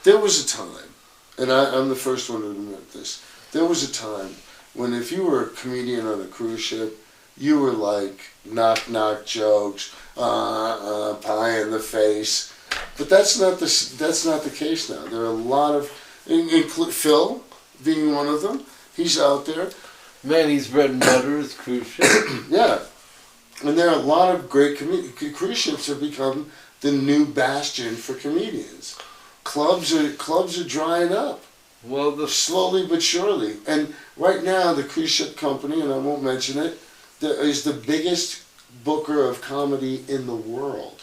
Speaker 2: There was a time, and I'm the first one to admit this, there was a time when if you were a comedian on a cruise ship, you were like knock knock jokes, pie in the face. But that's not the case now. There are a lot of, Phil being one of them. He's out there.
Speaker 1: Manny's bread and butter is cruise ship.
Speaker 2: Yeah, and there are a lot of great cruise ships have become the new bastion for comedians. Clubs are drying up.
Speaker 1: Well,
Speaker 2: Slowly but surely. And right now, the cruise ship company, and I won't mention it, is the biggest booker of comedy in the world.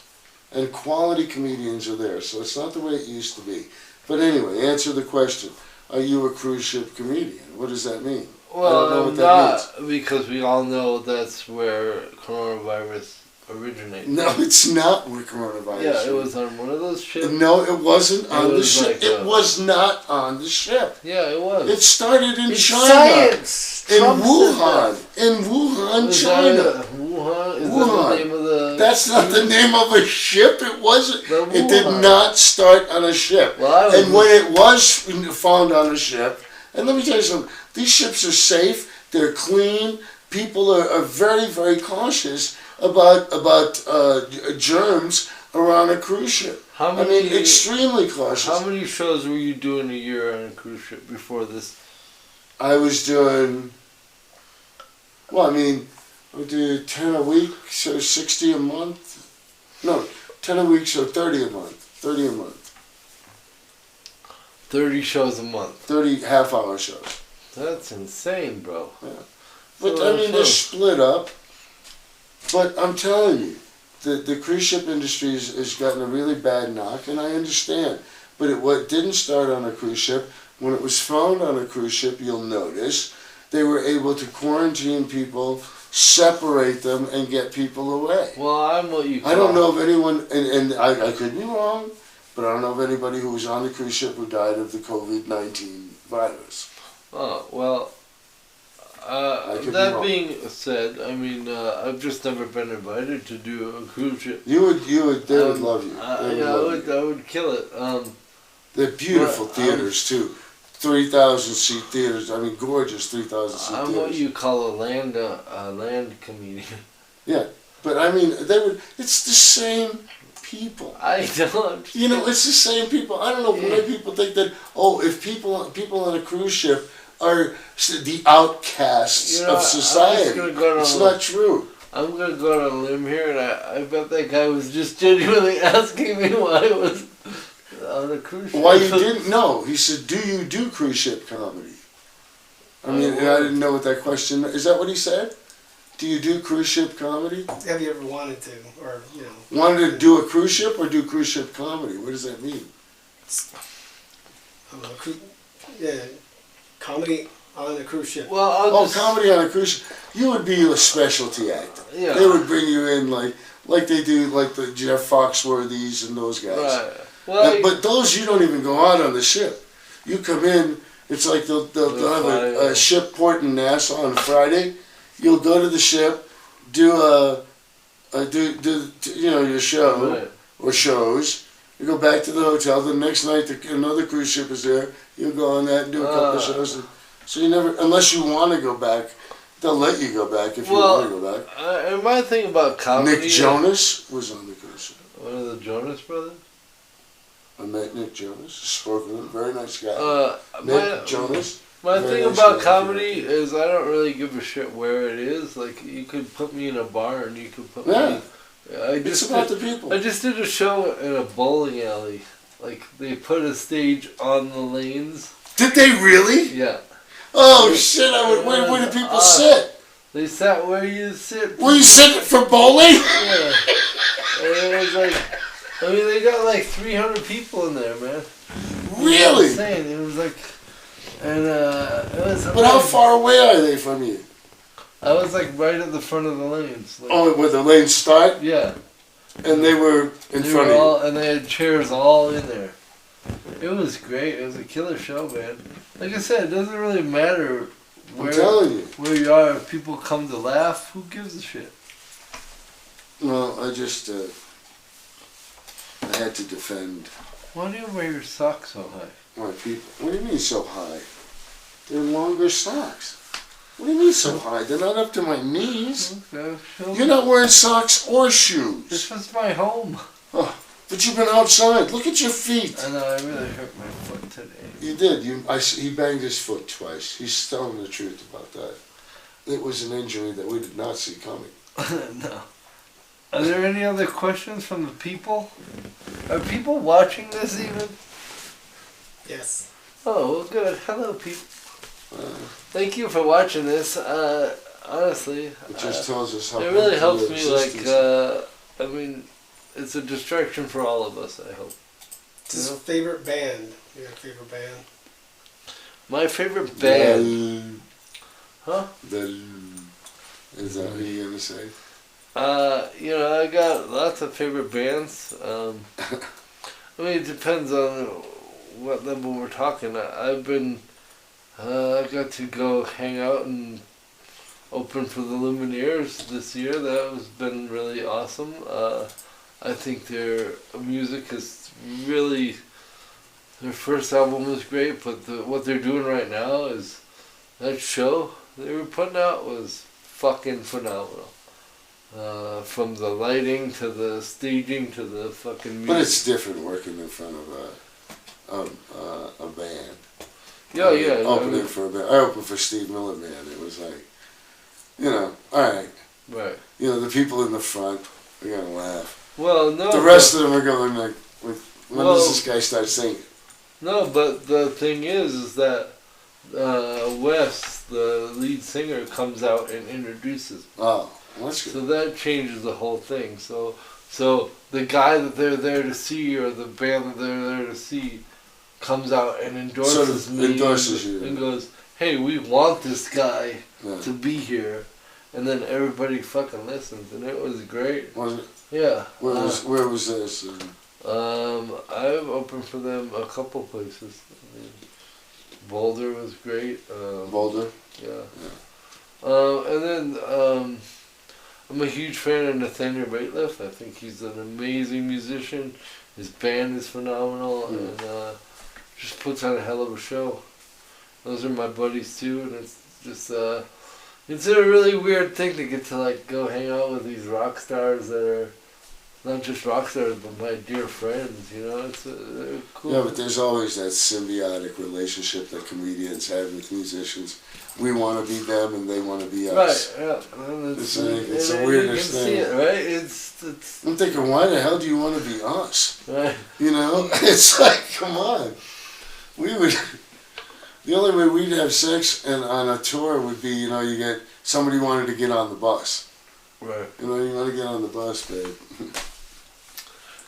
Speaker 2: And quality comedians are there, so it's not the way it used to be. But anyway, answer the question. Are you a cruise ship comedian? What does that mean?
Speaker 1: well,
Speaker 2: I don't know
Speaker 1: I'm
Speaker 2: what that
Speaker 1: not, because we all know that's where coronavirus originated.
Speaker 2: No, it's not where coronavirus.
Speaker 1: Yeah, it was on one of those ships.
Speaker 2: No, it wasn't on the
Speaker 1: was
Speaker 2: ship.
Speaker 1: like
Speaker 2: It was not on the ship.
Speaker 1: Yeah, it was.
Speaker 2: It started in
Speaker 4: It's
Speaker 2: China.
Speaker 4: science.
Speaker 2: In
Speaker 4: Trump said
Speaker 2: Wuhan.
Speaker 4: that.
Speaker 2: In Wuhan,
Speaker 1: Was
Speaker 2: China.
Speaker 1: that Wuhan? Is
Speaker 2: Wuhan.
Speaker 1: that the name of the...
Speaker 2: That's not the name of a ship. It wasn't.
Speaker 1: The
Speaker 2: It did
Speaker 1: Wuhan.
Speaker 2: not start on a ship.
Speaker 1: Well, I was
Speaker 2: And when it was found on a ship, and let me tell you something, these ships are safe, they're clean, people are very, very cautious about germs around a cruise ship.
Speaker 1: How
Speaker 2: I
Speaker 1: many,
Speaker 2: mean, extremely cautious.
Speaker 1: how many shows were you doing a year on a cruise ship before this?
Speaker 2: I was doing, well, I mean, I would do 10 a week, so 60 a month. No, 10 a week, so 30 a month. 30 a month.
Speaker 1: 30 shows a month.
Speaker 2: 30 half-hour shows.
Speaker 1: That's insane, bro.
Speaker 2: Yeah. But,
Speaker 1: So
Speaker 2: I mean, they're
Speaker 1: shows.
Speaker 2: split up. But I'm telling you, the cruise ship industry has gotten a really bad knock, and I understand. But it didn't start on a cruise ship. When it was found on a cruise ship, you'll notice, they were able to quarantine people, separate them, and get people away.
Speaker 1: Well, I'm what you call...
Speaker 2: I don't know of anyone, and I could be wrong, but I don't know of anybody who was on the cruise ship who died of the COVID-19 virus.
Speaker 1: Oh, well,
Speaker 2: I could be
Speaker 1: that
Speaker 2: wrong.
Speaker 1: being said, I mean, I've just never been invited to do a cruise ship.
Speaker 2: They would love you. They
Speaker 1: Yeah,
Speaker 2: love you.
Speaker 1: I would kill it.
Speaker 2: They're beautiful
Speaker 1: But,
Speaker 2: theaters too. 3,000 seat theaters. I mean, gorgeous 3,000 seat
Speaker 1: I'm
Speaker 2: theaters.
Speaker 1: what you call a land comedian.
Speaker 2: Yeah, but I mean, it's the same people.
Speaker 1: I don't.
Speaker 2: You know, it's the same people. I don't know why people think that. Oh, if people on a cruise ship are the outcasts
Speaker 1: You know,
Speaker 2: of society,
Speaker 1: I'm just gonna go
Speaker 2: it's
Speaker 1: on
Speaker 2: not true.
Speaker 1: I'm gonna go on a limb here, and I bet that guy was just genuinely asking me why I was on a cruise ship.
Speaker 2: Why you didn't know? He said, "Do you do cruise ship comedy?" I mean, and I didn't know what that question is. That what he said? Do you do cruise ship comedy?
Speaker 4: Have you ever wanted to, or you know?
Speaker 2: Wanted to do a cruise ship or do cruise ship comedy? What does that mean?
Speaker 4: Yeah, comedy on a cruise ship.
Speaker 1: Well, I'll
Speaker 2: Oh,
Speaker 1: just,
Speaker 2: comedy on a cruise ship. You would be a specialty actor.
Speaker 1: Yeah.
Speaker 2: They would bring you in like they do, like the Jeff Foxworthys and those guys.
Speaker 1: Right. Well,
Speaker 2: But those, you don't even go out on the ship. You come in, it's like they'll have a ship port in Nassau on Friday. You'll go to the ship, do your show
Speaker 1: Right.
Speaker 2: or shows. You go back to the hotel. The next night, another cruise ship is there. You'll go on that and do a couple of shows. So you never, unless you want to go back, they'll let you go back if you want to go back.
Speaker 1: And my thing about comedy...
Speaker 2: Nick Jonas was on the cruise ship.
Speaker 1: One of the Jonas Brothers?
Speaker 2: I met Nick Jonas, spoke with him, very nice guy.
Speaker 1: My
Speaker 2: Nick Jonas.
Speaker 1: thing
Speaker 2: very nice
Speaker 1: about
Speaker 2: guy.
Speaker 1: comedy is I don't really give a shit where it is. Like, you could put me in a bar and you could put
Speaker 2: Yeah.
Speaker 1: me...
Speaker 2: It's about the people.
Speaker 1: I just did a show in a bowling alley. Like, they put a stage on the lanes.
Speaker 2: Did they really?
Speaker 1: Yeah.
Speaker 2: Oh shit! Where did people sit?
Speaker 1: They sat where you sit.
Speaker 2: Were you sitting for bowling?
Speaker 1: Yeah. And it was like... I mean, they got like 300 people in there, man.
Speaker 2: Really?
Speaker 1: It was insane. It was like... And, it was...
Speaker 2: But how far away are they from you?
Speaker 1: I was like right at the front of the lanes. Like,
Speaker 2: Oh, where the lanes start?
Speaker 1: yeah.
Speaker 2: And they were in
Speaker 1: They
Speaker 2: front
Speaker 1: were
Speaker 2: of you.
Speaker 1: all, and they had chairs all in there. It was great. It was a killer show, man. Like I said, it doesn't really matter
Speaker 2: I'm telling you.
Speaker 1: where you are. If people come to laugh, who gives a shit?
Speaker 2: Well, I just I had to defend
Speaker 1: Why do you wear your socks so high?
Speaker 2: My people. What do you mean so high? They're longer socks. What do you mean so high? They're not up to my knees.
Speaker 1: Okay, show
Speaker 2: You're
Speaker 1: me.
Speaker 2: not wearing socks or
Speaker 1: This
Speaker 2: shoes.
Speaker 1: was my home.
Speaker 2: Oh, but you've been outside. Look at your feet.
Speaker 1: I know, I really hurt my foot today.
Speaker 2: You did. He banged his foot twice. He's telling the truth about that. It was an injury that we did not see coming.
Speaker 1: No. Are there any other questions from the people? Are people watching this even?
Speaker 4: Yes.
Speaker 1: Oh, well, good. Hello, people.
Speaker 2: Uh,
Speaker 1: Thank you for watching this. Honestly,
Speaker 2: it just tells us how.
Speaker 1: it really
Speaker 2: hurtful
Speaker 1: helps
Speaker 2: the
Speaker 1: me. Like,
Speaker 2: existence
Speaker 1: I mean, it's a distraction for all of us. I hope.
Speaker 4: What's his
Speaker 1: You know?
Speaker 4: favorite band? You got a favorite band?
Speaker 1: My favorite band. Huh?
Speaker 2: Is that what you're gonna say?
Speaker 1: I got lots of favorite bands. I mean, it depends on what level we're talking. I've been, I got to go hang out and open for the Lumineers this year. That has been really awesome. I think their music is really, their first album was great, but what they're doing right now is, that show they were putting out was fucking phenomenal. From the lighting to the staging to the fucking music.
Speaker 2: But it's different working in front of a band.
Speaker 1: Yeah, yeah.
Speaker 2: Opening for a band. I opened for Steve Miller Band. It was like, alright.
Speaker 1: Right.
Speaker 2: The people in the front are gonna laugh.
Speaker 1: Well, no.
Speaker 2: The rest of them are going like, when does this guy start singing?
Speaker 1: No, but the thing is that Wes, the lead singer, comes out and introduces.
Speaker 2: Oh, well, that's good.
Speaker 1: So that changes the whole thing. So the guy that they're there to see, or the band that they're there to see, comes out and endorses me.
Speaker 2: Endorses you.
Speaker 1: And goes, hey, we want this guy
Speaker 2: Yeah.
Speaker 1: to be here. And then everybody fucking listens, and it was great.
Speaker 2: Was it?
Speaker 1: Yeah.
Speaker 2: Where was this?
Speaker 1: I've opened for them a couple places. I mean, Boulder was great.
Speaker 2: Boulder?
Speaker 1: Yeah. And then I'm a huge fan of Nathaniel Rateliff. I think he's an amazing musician. His band is phenomenal, and just puts on a hell of a show. Those are my buddies too, and it's just it's a really weird thing to get to like go hang out with these rock stars that are not just rock stars, but my dear friends. They're cool.
Speaker 2: Yeah, but there's always that symbiotic relationship that comedians have with musicians. We want to be them, and they want to be us.
Speaker 1: Right, yeah. And
Speaker 2: It's a
Speaker 1: and
Speaker 2: weirdest
Speaker 1: you can see
Speaker 2: thing.
Speaker 1: it, right? It's
Speaker 2: I'm thinking, why the hell do you want to be us?
Speaker 1: right.
Speaker 2: It's like, come on. The only way we'd have sex and on a tour would be, you get somebody wanted to get on the bus.
Speaker 1: Right.
Speaker 2: You want to get on the bus, babe.
Speaker 1: And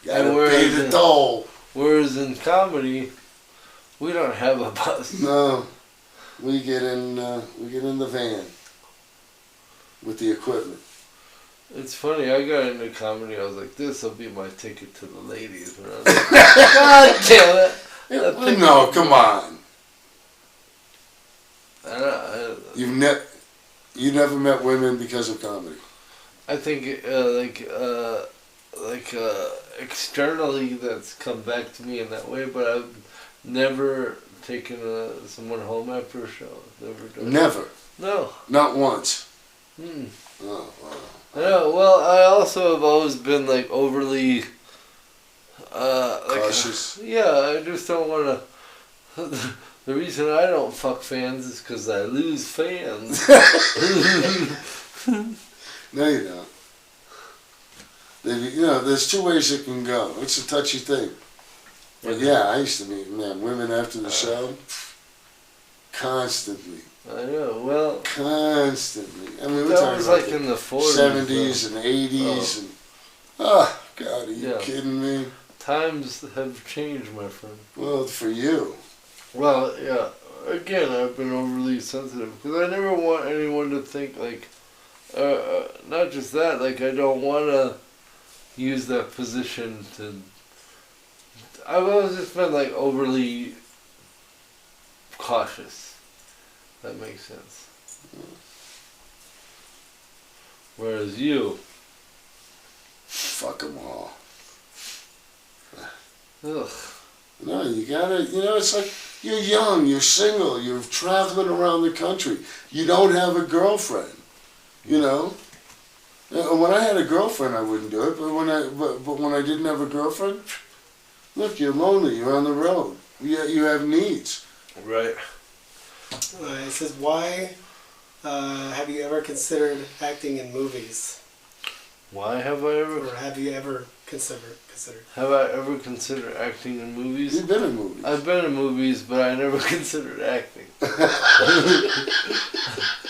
Speaker 2: Gotta pay the toll.
Speaker 1: Whereas in comedy, we don't have a bus.
Speaker 2: No, we get in the van with the equipment.
Speaker 1: It's funny, I got into comedy, I was like, this will be my ticket to the ladies. And I was like, God damn it!
Speaker 2: No, come on.
Speaker 1: I
Speaker 2: You never met women because of comedy.
Speaker 1: I think, externally that's come back to me in that way, but I've never taken someone home after a show. Never done.
Speaker 2: Never.
Speaker 1: No.
Speaker 2: Not once.
Speaker 1: Hmm.
Speaker 2: Oh, wow.
Speaker 1: Yeah, well, I also have always been like overly
Speaker 2: Cautious.
Speaker 1: Yeah, I just don't want to. The reason I don't fuck fans is because I lose fans.
Speaker 2: No, you don't. There's two ways it can go. It's a touchy thing. But yeah, I used to meet women after the show constantly.
Speaker 1: I know. Well,
Speaker 2: Constantly. I mean, we're
Speaker 1: that
Speaker 2: talking
Speaker 1: was
Speaker 2: about
Speaker 1: like
Speaker 2: the
Speaker 1: in the 40s.
Speaker 2: 70s and 80s. And, oh, God, are you
Speaker 1: Yeah.
Speaker 2: kidding me?
Speaker 1: Times have changed, my friend.
Speaker 2: Well, for you.
Speaker 1: Well, yeah. Again, I've been overly sensitive because I never want anyone to think like, not just that. Like, I don't want to use that position to. I've always just been like overly cautious. That makes sense. Whereas you,
Speaker 2: Fuck them all.
Speaker 1: ugh.
Speaker 2: No, you gotta, it's like you're young, you're single, you're traveling around the country. You don't have a girlfriend, you know? When I had a girlfriend, I wouldn't do it, but when I didn't have a girlfriend, look, you're lonely, you're on the road, you have needs.
Speaker 1: Right.
Speaker 4: It says, why have you ever considered acting in movies?
Speaker 1: Why have I ever?
Speaker 4: Or have you ever considered?
Speaker 1: Have I ever considered acting in movies?
Speaker 2: You've been in movies.
Speaker 1: I've been in movies, but I never considered acting.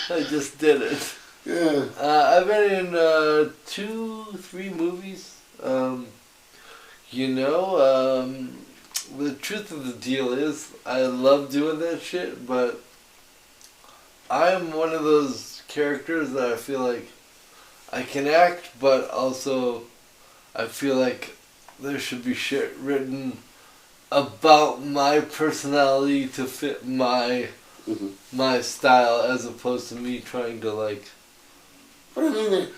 Speaker 1: I just did it.
Speaker 2: Yeah.
Speaker 1: I've been in 2-3 movies. The truth of the deal is, I love doing that shit, but I am one of those characters that I feel like I can act, but also I feel like there should be shit written about my personality to fit my style, as opposed to me trying to
Speaker 2: But I mean,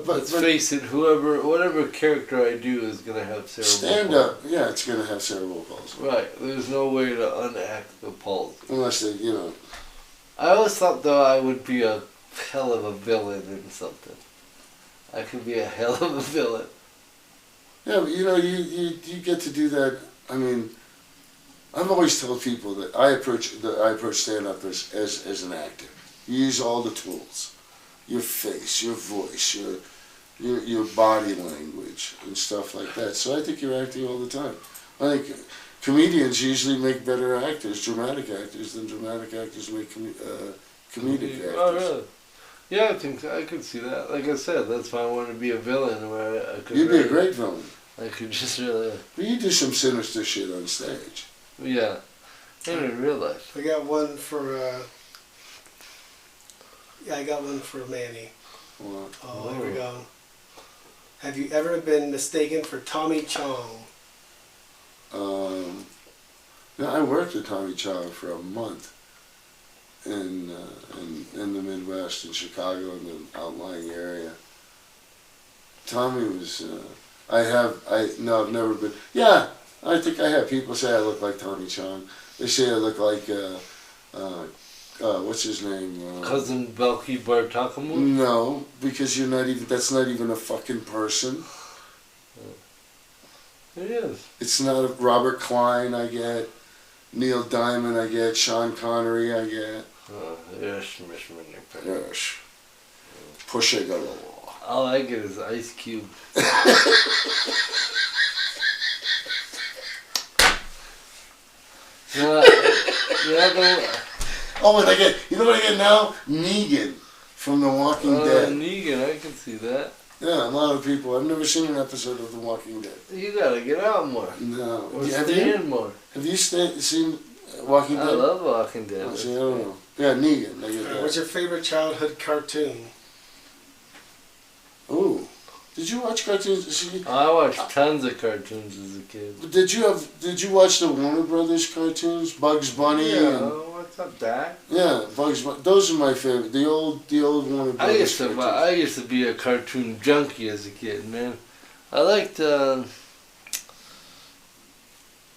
Speaker 1: let's face it, whatever character I do is gonna have cerebral
Speaker 2: stand
Speaker 1: palsy.
Speaker 2: up, yeah, it's gonna have cerebral palsy.
Speaker 1: Right, there's no way to unact the palsy.
Speaker 2: Unless they,
Speaker 1: I always thought though I would be a hell of a villain in something. I could be a hell of a villain.
Speaker 2: Yeah, but you get to do that. I mean, I've always told people that I approach stand-up as an actor. You use all the tools, your face, your voice, your body language, and stuff like that. So I think you're acting all the time. I think comedians usually make better actors, dramatic actors, than dramatic actors make comedic actors.
Speaker 1: Oh, really? Yeah, I think I could see that. Like I said, that's why I wanted to be a villain, where I could.
Speaker 2: You'd be a great villain.
Speaker 1: I could just really.
Speaker 2: But you do some sinister shit on stage.
Speaker 1: Yeah, and in real life.
Speaker 4: I got one for. I got one for Manny.
Speaker 2: Well,
Speaker 4: Oh, here we go. Have you ever been mistaken for Tommy Chong?
Speaker 2: I worked with Tommy Chong for a month in the Midwest, in Chicago, in the outlying area. Tommy was. I've never been. Yeah, I think I have. People say I look like Tommy Chong. They say I look like. What's his name?
Speaker 1: Cousin Belky Bartakamu?
Speaker 2: No, because you're not even. That's not even a fucking person.
Speaker 1: It is.
Speaker 2: It's not a Robert Klein. I get Neil Diamond. I get Sean Connery. I get.
Speaker 1: Yes.
Speaker 2: Yes. Push it go.
Speaker 1: All I get is Ice Cube.
Speaker 2: Oh, and I get. You know what I get now? Negan from The Walking Dead.
Speaker 1: Negan, I can see that.
Speaker 2: Yeah, a lot of people. I've never seen an episode of The Walking Dead.
Speaker 1: You gotta get out more.
Speaker 2: No.
Speaker 1: Or
Speaker 2: Have
Speaker 1: stay
Speaker 2: you?
Speaker 1: in more.
Speaker 2: Have you seen Walking Dead?
Speaker 1: I love Walking Dead.
Speaker 2: Oh, see, I don't know. Yeah, Negan. I get that.
Speaker 4: What's your favorite childhood cartoon?
Speaker 2: Ooh. Did you watch cartoons? See,
Speaker 1: I watched tons of cartoons as a kid.
Speaker 2: Did you watch the Warner Brothers cartoons? Bugs Bunny
Speaker 1: Yeah,
Speaker 2: and
Speaker 1: what's up, Dak?
Speaker 2: yeah, Bugs Bunny. Those are my favorite. The old Warner Brothers cartoons.
Speaker 1: I used to be a cartoon junkie as a kid, man. I liked.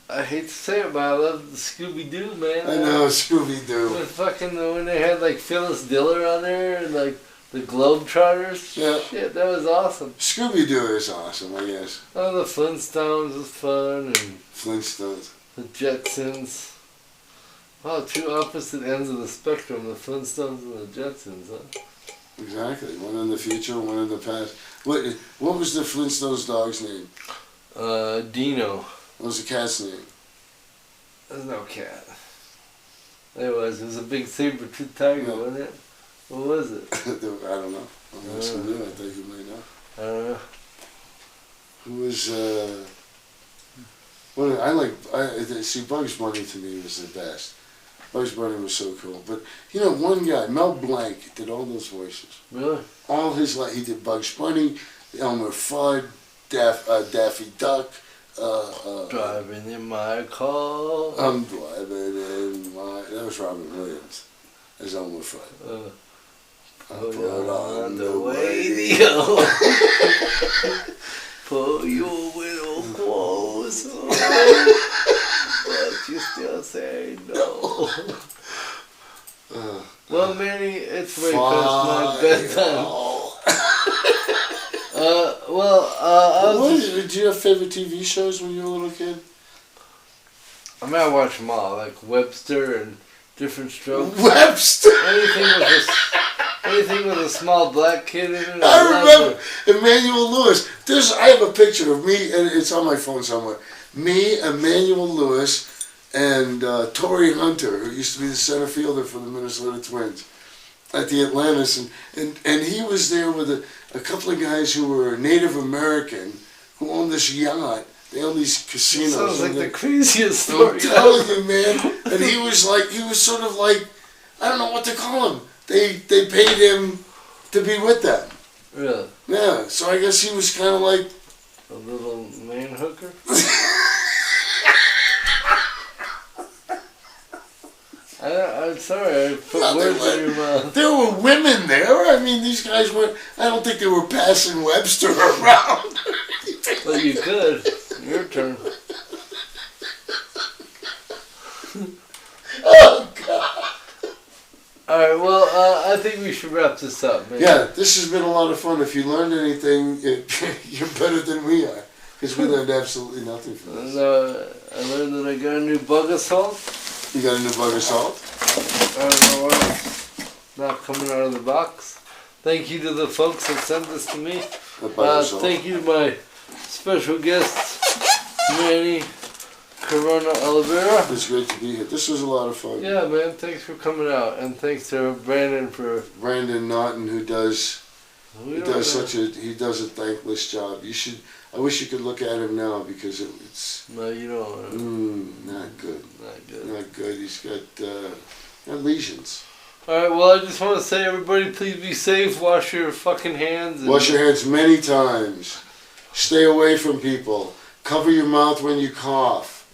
Speaker 1: I hate to say it, but I loved the Scooby Doo, man.
Speaker 2: I know, Scooby Doo.
Speaker 1: When they had like Phyllis Diller on there and like the Globetrotters.
Speaker 2: Yeah.
Speaker 1: Shit, that was awesome.
Speaker 2: Scooby Doo is awesome, I guess.
Speaker 1: Oh, the Flintstones was fun, and
Speaker 2: Flintstones.
Speaker 1: the Jetsons. Wow, two opposite ends of the spectrum, the Flintstones and the Jetsons, huh?
Speaker 2: Exactly. One in the future, one in the past. What was the Flintstones dog's name?
Speaker 1: Dino.
Speaker 2: What was the cat's name?
Speaker 1: There's no cat. It was a big saber-toothed tiger,
Speaker 2: Yeah.
Speaker 1: wasn't it? What was it?
Speaker 2: I don't know. I'm asking you. I thought you might know.
Speaker 1: I don't know.
Speaker 2: Who was, see, Bugs Bunny to me was the best. Bugs Bunny was so cool. But, one guy, Mel Blanc, did all those voices.
Speaker 1: Really?
Speaker 2: All his life, he did Bugs Bunny, Elmer Fudd, Daffy Duck.
Speaker 1: Driving in my car.
Speaker 2: I'm driving in my... That was Robin Williams as Elmer Fudd.
Speaker 1: Put on the radio. Put your little clothes on. Manny, it's way past my bedtime.
Speaker 2: Did you have favorite TV shows when you were a little kid?
Speaker 1: I mean, I watch them all, like Webster and Different Strokes.
Speaker 2: Webster!
Speaker 1: Anything with a small black kid in it.
Speaker 2: I remember Emmanuel Lewis. I have a picture of me, and it's on my phone somewhere. Me, Emmanuel Lewis, and Torrey Hunter, who used to be the center fielder for the Minnesota Twins at the Atlantis, and he was there with a couple of guys who were Native American who owned this yacht. They owned these casinos.
Speaker 1: Sounds like the craziest story.
Speaker 2: I'm telling you, man. And he was sort of like, I don't know what to call him. They paid him to be with them.
Speaker 1: Really?
Speaker 2: Yeah. So I guess he was kind of like
Speaker 1: a little man hooker. I'm sorry, I put words in your mouth.
Speaker 2: There were women there. I mean, these guys weren't. I don't think they were passing Webster around.
Speaker 1: Well, you could. Your turn.
Speaker 2: Oh God!
Speaker 1: All right. Well, I think we should wrap this up, man.
Speaker 2: Yeah, this has been a lot of fun. If you learned anything, you're better than we are, because we learned absolutely nothing from this.
Speaker 1: And I learned that I got a new bug assault.
Speaker 2: You got a new bug assault?
Speaker 1: I don't know why it's not coming out of the box. Thank you to the folks that sent this to me. Thank you to my special guests, Manny Corona Oliveira.
Speaker 2: It's great to be here. This was a lot of fun.
Speaker 1: Yeah, man. Thanks for coming out, and thanks to Brandon for
Speaker 2: Naughton, who does he does a thankless job. I wish you could look at him now, because it's
Speaker 1: no, you don't.
Speaker 2: Not good.
Speaker 1: Not good.
Speaker 2: Not good. He's got lesions.
Speaker 1: All right. Well, I just want to say, everybody, please be safe. Wash your fucking hands.
Speaker 2: Wash your hands many times. Stay away from people. Cover your mouth when you cough.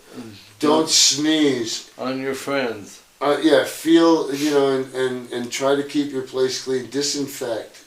Speaker 2: Don't sneeze
Speaker 1: on your friends.
Speaker 2: Feel, and try to keep your place clean. Disinfect.